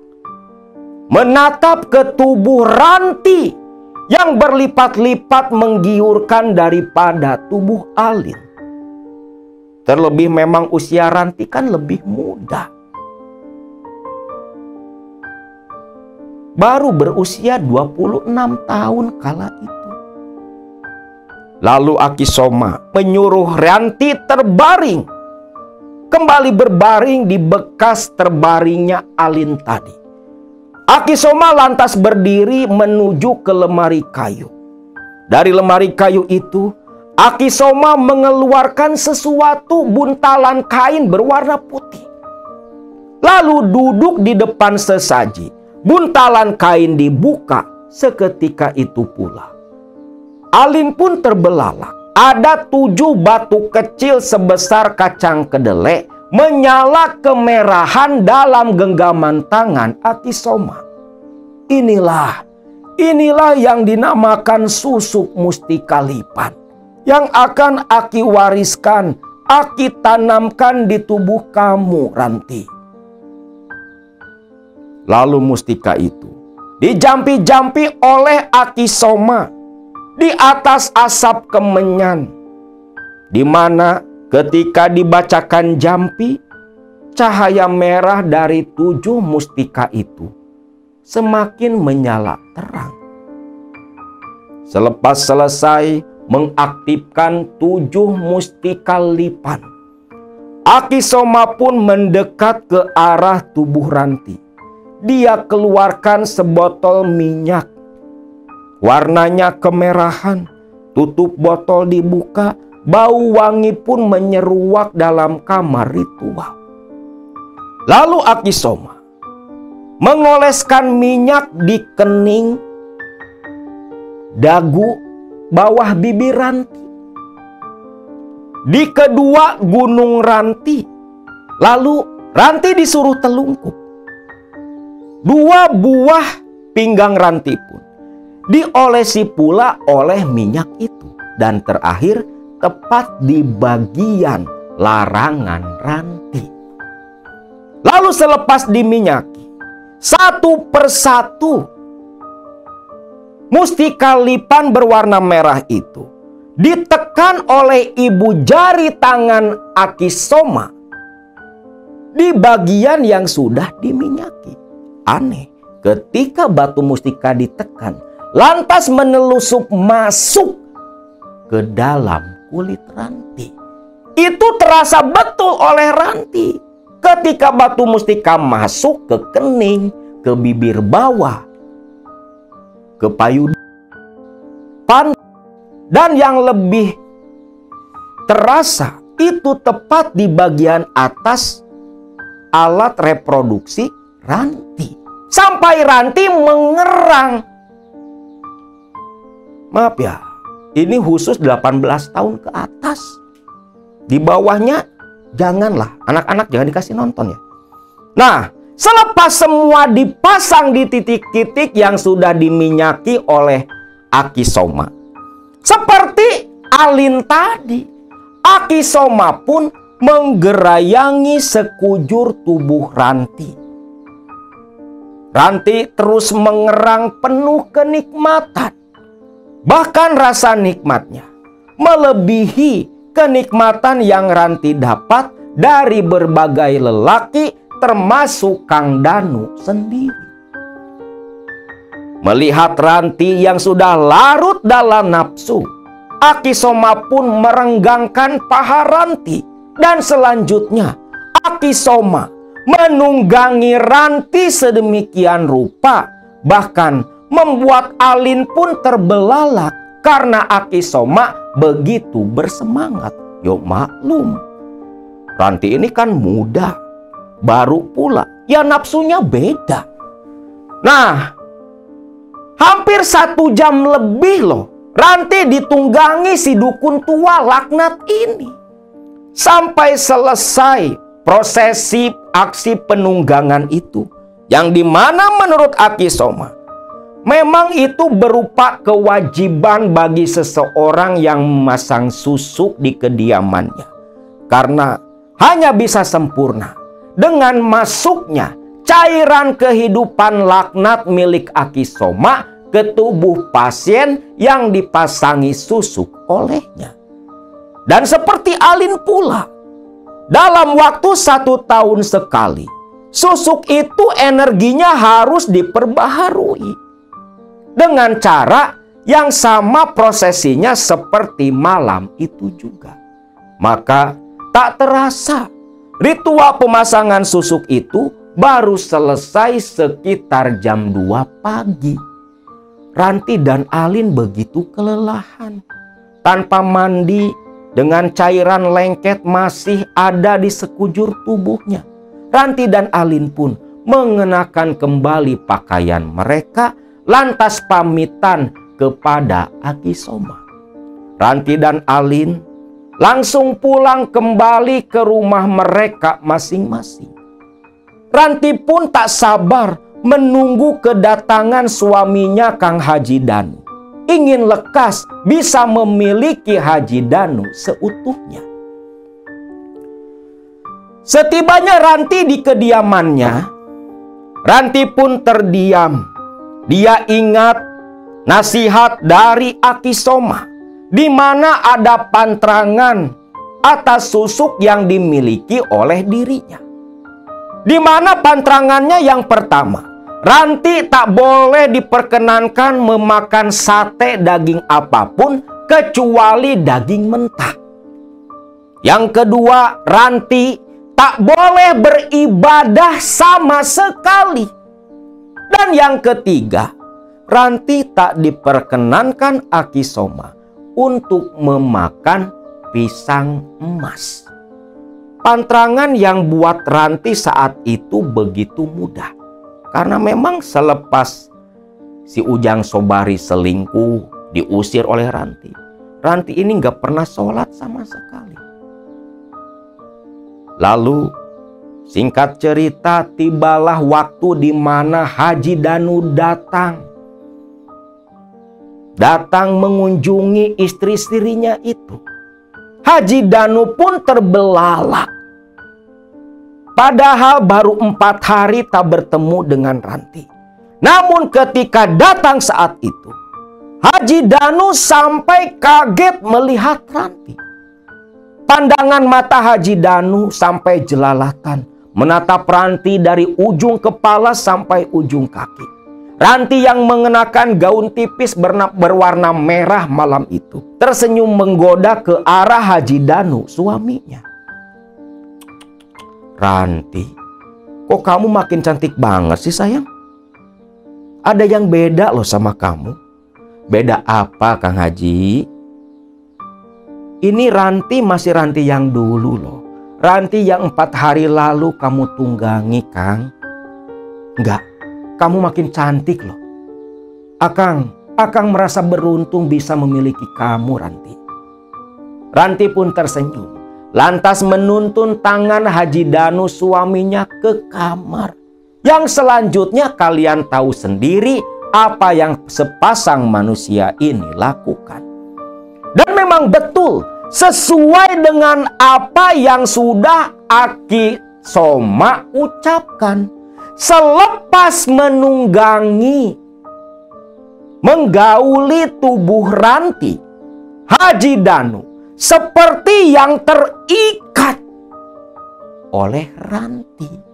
menatap ke tubuh Ranti yang berlipat-lipat menggiurkan daripada tubuh Alin. Terlebih memang usia Ranti kan lebih muda. Baru berusia 26 tahun kala itu. Lalu Aki Soma menyuruh Ranti terbaring. Kembali berbaring di bekas terbaringnya Alin tadi. Aki Soma lantas berdiri menuju ke lemari kayu. Dari lemari kayu itu, Aki Soma mengeluarkan sesuatu buntalan kain berwarna putih. Lalu duduk di depan sesaji. Buntalan kain dibuka seketika itu pula. Alin pun terbelalak. Ada 7 batu kecil sebesar kacang kedelai menyala kemerahan dalam genggaman tangan Aki Soma. Inilah yang dinamakan susuk mustika lipan yang akan Aki wariskan, Aki tanamkan di tubuh kamu, Ranti. Lalu mustika itu dijampi-jampi oleh Aki Soma di atas asap kemenyan, di mana ketika dibacakan jampi, cahaya merah dari 7 mustika itu semakin menyala terang. Selepas selesai mengaktifkan 7 mustika lipan, Aki Soma pun mendekat ke arah tubuh Ranti. Dia keluarkan sebotol minyak. Warnanya kemerahan. Tutup botol dibuka. Bau wangi pun menyeruak dalam kamar ritual. Lalu Aki Soma mengoleskan minyak di kening, dagu, bawah bibir Ranti, di kedua gunung Ranti. Lalu Ranti disuruh telungkup. 2 buah pinggang Ranti pun diolesi pula oleh minyak itu. Dan terakhir tepat di bagian larangan Ranti. Lalu selepas diminyaki, 1 persatu mustika lipan berwarna merah itu ditekan oleh ibu jari tangan Aki Soma di bagian yang sudah diminyaki. Aneh, ketika batu mustika ditekan, lantas menelusup masuk ke dalam kulit Ranti. Itu terasa betul oleh Ranti ketika batu mustika masuk ke kening, ke bibir bawah, ke payudara, dan yang lebih terasa itu tepat di bagian atas alat reproduksi Ranti. Sampai Ranti mengerang. Maaf ya, ini khusus 18 tahun ke atas. Di bawahnya janganlah, anak-anak jangan dikasih nonton ya. Nah, selepas semua dipasang di titik-titik yang sudah diminyaki oleh Aki Soma, seperti Alin tadi, Aki Soma pun menggerayangi sekujur tubuh Ranti. Ranti terus mengerang penuh kenikmatan. Bahkan rasa nikmatnya melebihi kenikmatan yang Ranti dapat dari berbagai lelaki, termasuk Kang Danu sendiri. Melihat Ranti yang sudah larut dalam nafsu, Aki Soma pun merenggangkan paha Ranti. Dan selanjutnya Aki Soma menunggangi Ranti sedemikian rupa, bahkan membuat Alin pun terbelalak karena Aki Soma begitu bersemangat. Yo maklum, Ranti ini kan muda, baru pula, ya nafsunya beda. Nah, hampir 1 jam lebih loh Ranti ditunggangi si dukun tua laknat ini. Sampai selesai prosesi aksi penunggangan itu, yang dimana menurut Aki Soma, Memang itu berupa kewajiban bagi seseorang yang memasang susuk di kediamannya. Karena hanya bisa sempurna dengan masuknya cairan kehidupan laknat milik Akisoma ke tubuh pasien yang dipasangi susuk olehnya. Dan seperti Alin pula, dalam waktu 1 tahun sekali, susuk itu energinya harus diperbaharui. Dengan cara yang sama prosesinya seperti malam itu juga. Maka tak terasa ritual pemasangan susuk itu baru selesai sekitar jam 2 pagi. Ranti dan Alin begitu kelelahan. Tanpa mandi, dengan cairan lengket masih ada di sekujur tubuhnya. Ranti dan Alin pun mengenakan kembali pakaian mereka, lantas pamitan kepada Akisoma. Ranti dan Alin langsung pulang kembali ke rumah mereka masing-masing. Ranti pun tak sabar menunggu kedatangan suaminya Kang Haji Danu. Ingin lekas bisa memiliki Haji Danu seutuhnya. Setibanya Ranti di kediamannya, Ranti pun terdiam. Dia ingat nasihat dari Akisoma, di mana ada pantrangan atas susuk yang dimiliki oleh dirinya. Di mana pantrangannya yang pertama, Ranti tak boleh diperkenankan memakan sate daging apapun kecuali daging mentah. Yang kedua, Ranti tak boleh beribadah sama sekali. Dan yang ketiga, Ranti tak diperkenankan Akisoma untuk memakan pisang emas. Pantrangan yang buat Ranti saat itu begitu mudah. Karena memang selepas si Ujang Sobari selingkuh, diusir oleh Ranti, Ranti ini gak pernah sholat sama sekali. Lalu singkat cerita, tibalah waktu di mana Haji Danu datang. Datang mengunjungi istri-istrinya itu. Haji Danu pun terbelalak. Padahal baru 4 hari tak bertemu dengan Ranti. Namun ketika datang saat itu, Haji Danu sampai kaget melihat Ranti. Pandangan mata Haji Danu sampai jelalatan menatap Ranti dari ujung kepala sampai ujung kaki. Ranti yang mengenakan gaun tipis berwarna merah malam itu tersenyum menggoda ke arah Haji Danu, suaminya. Ranti, kok kamu makin cantik banget sih sayang? Ada yang beda loh sama kamu. Beda apa Kang Haji? Ini Ranti masih Ranti yang dulu loh. Ranti yang 4 hari lalu kamu tunggangi, Kang. Enggak, kamu makin cantik loh. Akang merasa beruntung bisa memiliki kamu, Ranti. Ranti pun tersenyum. Lantas menuntun tangan Haji Danu suaminya ke kamar. Yang selanjutnya kalian tahu sendiri apa yang sepasang manusia ini lakukan. Dan memang betul sesuai dengan apa yang sudah Akisoma ucapkan. Selepas menggauli tubuh Ranti, Haji Danu seperti yang terikat oleh Ranti.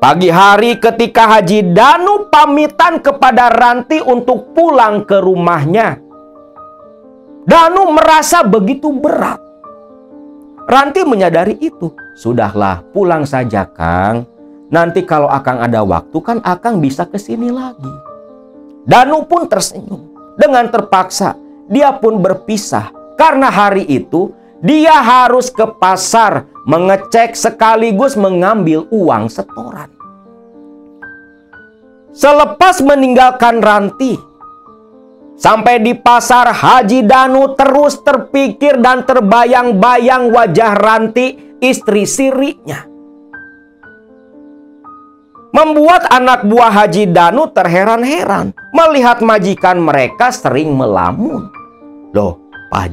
Pagi hari ketika Haji Danu pamitan kepada Ranti untuk pulang ke rumahnya, Danu merasa begitu berat. Ranti menyadari itu. Sudahlah, pulang saja Kang. Nanti kalau Akang ada waktu kan Akang bisa kesini lagi. Danu pun tersenyum. Dengan terpaksa dia pun berpisah. Karena hari itu dia harus ke pasar mengecek sekaligus mengambil uang setoran. Selepas meninggalkan Ranti, sampai di pasar, Haji Danu terus terpikir dan terbayang-bayang wajah Ranti, istri sirinya. membuat anak buah Haji Danu terheran-heran melihat majikan mereka sering melamun. Loh, Pak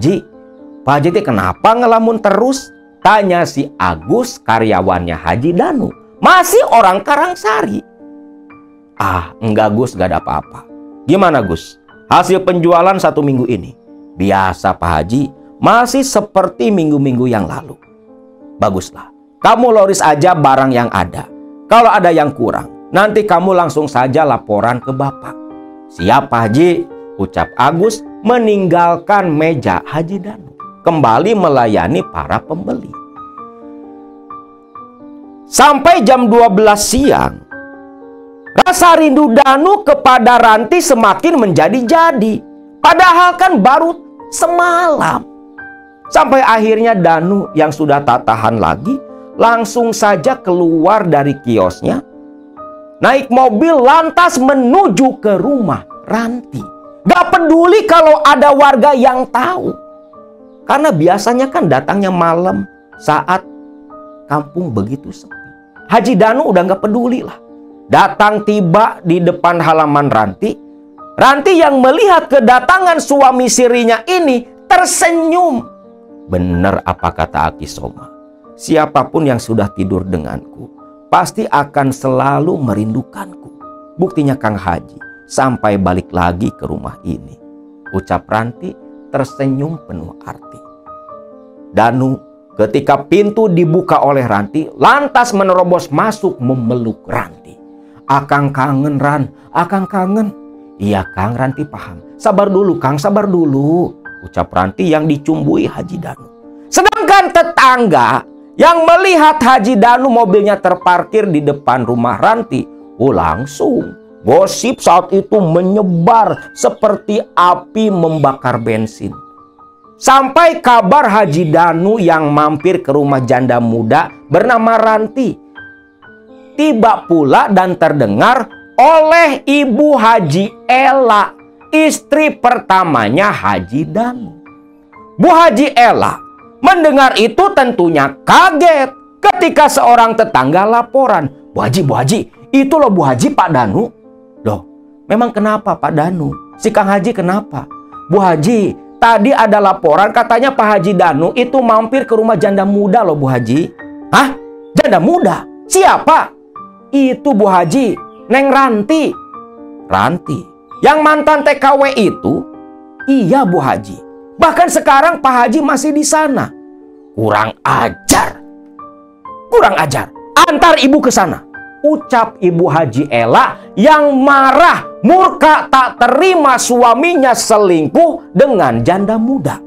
Haji teh kenapa ngelamun terus? Tanya si Agus, karyawannya Haji Danu. Masih orang Karangsari. Ah, enggak Gus, gak ada apa-apa. Gimana Gus? Hasil penjualan 1 minggu ini? Biasa Pak Haji, masih seperti minggu-minggu yang lalu. Baguslah, kamu loris aja barang yang ada. Kalau ada yang kurang, nanti kamu langsung saja laporan ke Bapak. Siap Pak Haji, ucap Agus meninggalkan meja Haji Danu, kembali melayani para pembeli. Sampai jam 12 siang, rasa rindu Danu kepada Ranti semakin menjadi-jadi. Padahal kan baru semalam. Sampai akhirnya Danu yang sudah tak tahan lagi, langsung saja keluar dari kiosnya, naik mobil lantas menuju ke rumah Ranti. Gak peduli kalau ada warga yang tahu. Karena biasanya kan datangnya malam saat kampung begitu sepi. Haji Danu udah gak peduli lah. Datang tiba di depan halaman Ranti. Ranti yang melihat kedatangan suami sirinya ini tersenyum. Benar apa kata Aki Soma. Siapapun yang sudah tidur denganku pasti akan selalu merindukanku. Buktinya Kang Haji sampai balik lagi ke rumah ini, ucap Ranti tersenyum penuh arti. Danu ketika pintu dibuka oleh Ranti lantas menerobos masuk memeluk Ranti. Akang kangen Ran, akang kangen. Iya Kang, Ranti paham. Sabar dulu Kang, sabar dulu, ucap Ranti yang dicumbui Haji Danu. Sedangkan tetangga yang melihat Haji Danu mobilnya terparkir di depan rumah Ranti, langsung gosip saat itu menyebar seperti api membakar bensin. Sampai kabar Haji Danu yang mampir ke rumah janda muda bernama Ranti tiba pula dan terdengar oleh Ibu Haji Ela, istri pertamanya Haji Danu. Bu Haji Ela mendengar itu tentunya kaget ketika seorang tetangga laporan. Bu Haji, itu loh Bu Haji Pak Danu. Loh, memang kenapa Pak Danu? Si Kang Haji kenapa? Bu Haji, tadi ada laporan katanya Pak Haji Danu itu mampir ke rumah janda muda loh Bu Haji. Hah? Janda muda? Siapa? Itu Bu Haji, Neng Ranti. Ranti? Yang mantan TKW itu? Iya Bu Haji. Bahkan sekarang Pak Haji masih di sana. Kurang ajar. Kurang ajar. Antar ibu ke sana, ucap Ibu Haji Ela yang marah, murka tak terima suaminya selingkuh dengan janda muda.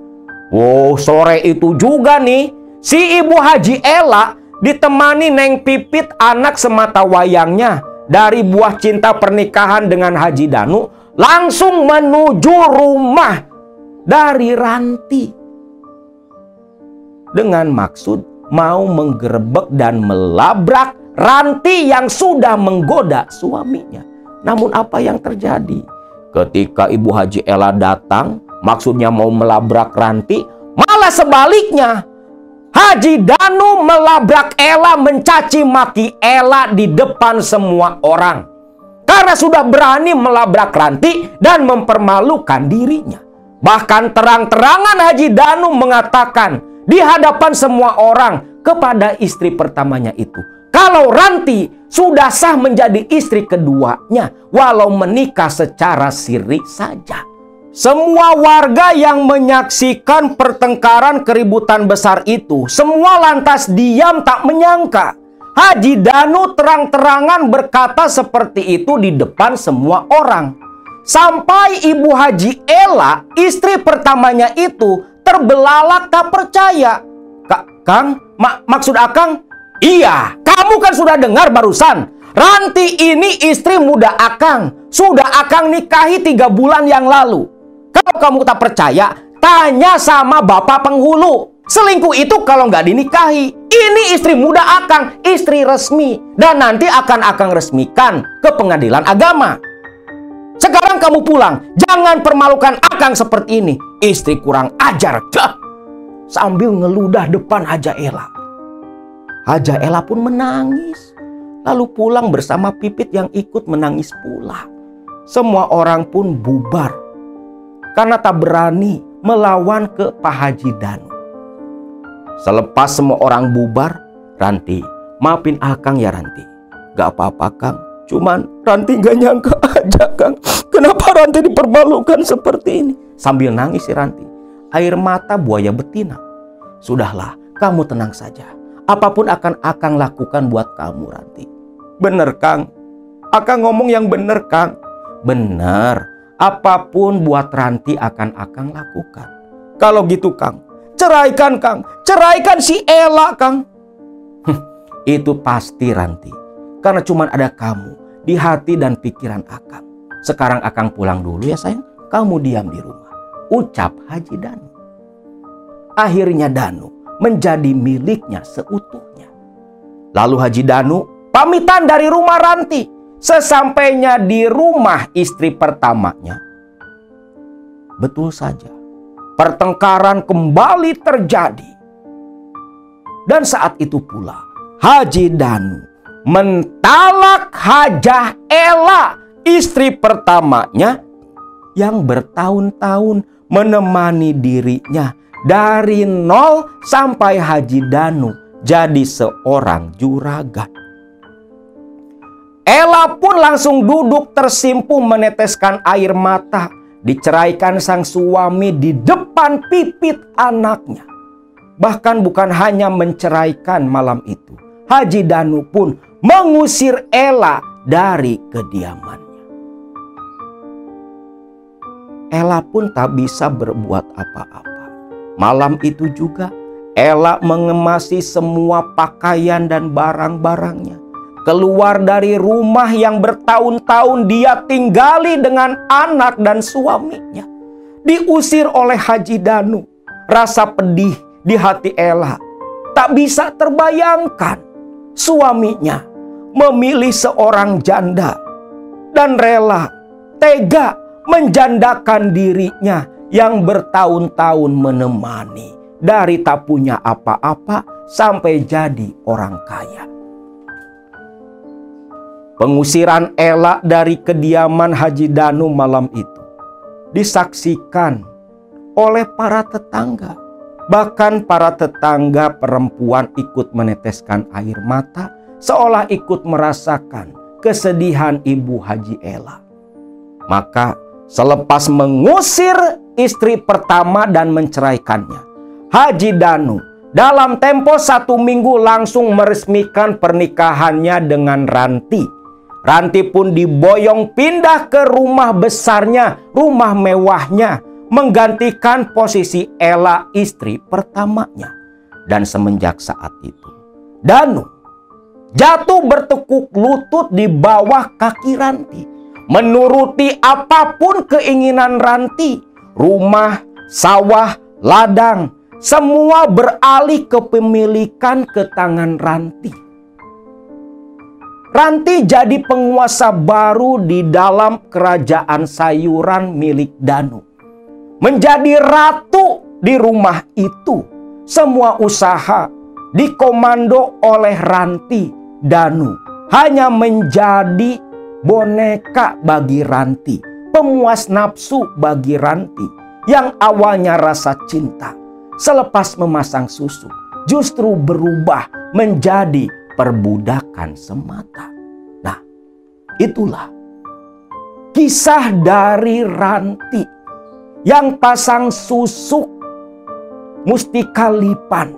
Sore itu juga nih, si Ibu Haji Ela ditemani Neng Pipit, anak semata wayangnya dari buah cinta pernikahan dengan Haji Danu, langsung menuju rumah dari Ranti dengan maksud mau menggerebek dan melabrak Ranti yang sudah menggoda suaminya. Namun apa yang terjadi? Ketika Ibu Haji Ela datang, maksudnya mau melabrak Ranti, malah sebaliknya. Haji Danu melabrak Ela, mencaci maki Ela di depan semua orang. Karena sudah berani melabrak Ranti dan mempermalukan dirinya. Bahkan terang-terangan Haji Danu mengatakan di hadapan semua orang kepada istri pertamanya itu, kalau Ranti sudah sah menjadi istri keduanya walau menikah secara siri saja. Semua warga yang menyaksikan pertengkaran keributan besar itu semua lantas diam tak menyangka Haji Danu terang-terangan berkata seperti itu di depan semua orang. Sampai Ibu Haji Ela, istri pertamanya itu, terbelalak tak percaya. Kang, maksud Akang? Iya, kamu kan sudah dengar barusan. Ranti ini istri muda Akang. Sudah Akang nikahi 3 bulan yang lalu. Kalau kamu tak percaya, tanya sama bapak penghulu. Selingkuh itu kalau nggak dinikahi. Ini istri muda Akang, istri resmi. Dan nanti akan Akang resmikan ke pengadilan agama. Sekarang kamu pulang. Jangan permalukan Akang seperti ini. Istri kurang ajar. Sambil ngeludah depan Haja Ela. Haja Ela pun menangis. lalu pulang bersama Pipit yang ikut menangis pula. Semua orang pun bubar karena tak berani melawan ke Pak Haji Danu. Selepas semua orang bubar, Ranti, maafin Akang ya Ranti. Gak apa-apa Kang, cuman Ranti gak nyangka aja Kang, kenapa Ranti dipermalukan seperti ini. Sambil nangis si Ranti, air mata buaya betina. Sudahlah, kamu tenang saja. Apapun akan Akang lakukan buat kamu Ranti. Bener Kang, Akang ngomong yang bener Kang. Bener, apapun buat Ranti akan Akang lakukan. Kalau gitu Kang, ceraikan Kang, ceraikan si Ella Kang. Itu pasti Ranti, karena cuma ada kamu di hati dan pikiran Akang. Sekarang Akang pulang dulu ya sayang, kamu diam di rumah, ucap Haji Danu. Akhirnya Danu menjadi miliknya seutuhnya. Lalu Haji Danu pamitan dari rumah Ranti. Sesampainya di rumah istri pertamanya, betul saja, pertengkaran kembali terjadi. Dan saat itu pula Haji Danu mentalak Hajah Ella, istri pertamanya yang bertahun-tahun menemani dirinya dari nol sampai Haji Danu jadi seorang juragan. Ella pun langsung duduk tersimpul meneteskan air mata. Diceraikan sang suami di depan Pipit anaknya. Bahkan bukan hanya menceraikan malam itu, Haji Danu pun mengusir Ella dari kediamannya. Ella pun tak bisa berbuat apa-apa. Malam itu juga Ella mengemasi semua pakaian dan barang-barangnya. Keluar dari rumah yang bertahun-tahun dia tinggali dengan anak dan suaminya. Diusir oleh Haji Danu. Rasa pedih di hati Ella tak bisa terbayangkan. Suaminya memilih seorang janda dan rela tega menjandakan dirinya yang bertahun-tahun menemani. Dari tak punya apa-apa sampai jadi orang kaya. Pengusiran Ella dari kediaman Haji Danu malam itu disaksikan oleh para tetangga. Bahkan para tetangga perempuan ikut meneteskan air mata, seolah ikut merasakan kesedihan ibu Haji Ella. Maka selepas mengusir istri pertama dan menceraikannya, Haji Danu dalam tempo 1 minggu langsung meresmikan pernikahannya dengan Ranti. Ranti pun diboyong pindah ke rumah besarnya, rumah mewahnya, menggantikan posisi Ella istri pertamanya. Dan semenjak saat itu, Danu jatuh bertekuk lutut di bawah kaki Ranti, menuruti apapun keinginan Ranti. Rumah, sawah, ladang, semua beralih kepemilikan ke tangan Ranti. Ranti jadi penguasa baru di dalam kerajaan sayuran milik Danu. Menjadi ratu di rumah itu. Semua usaha dikomando oleh Ranti. Danu hanya menjadi boneka bagi Ranti, pemuas nafsu bagi Ranti. Yang awalnya rasa cinta, selepas memasang susu, justru berubah menjadi perbudakan semata. Nah, itulah kisah dari Ranti yang pasang susuk Mustika Lipan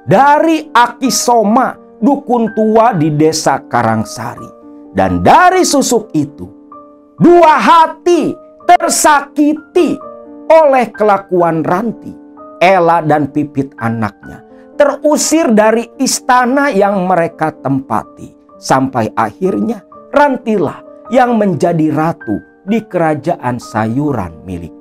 dari Aki Soma, dukun tua di desa Karangsari. Dan dari susuk itu, 2 hati tersakiti oleh kelakuan Ranti. Ella dan Pipit anaknya terusir dari istana yang mereka tempati. Sampai akhirnya Rantilah yang menjadi ratu di kerajaan sayuran milik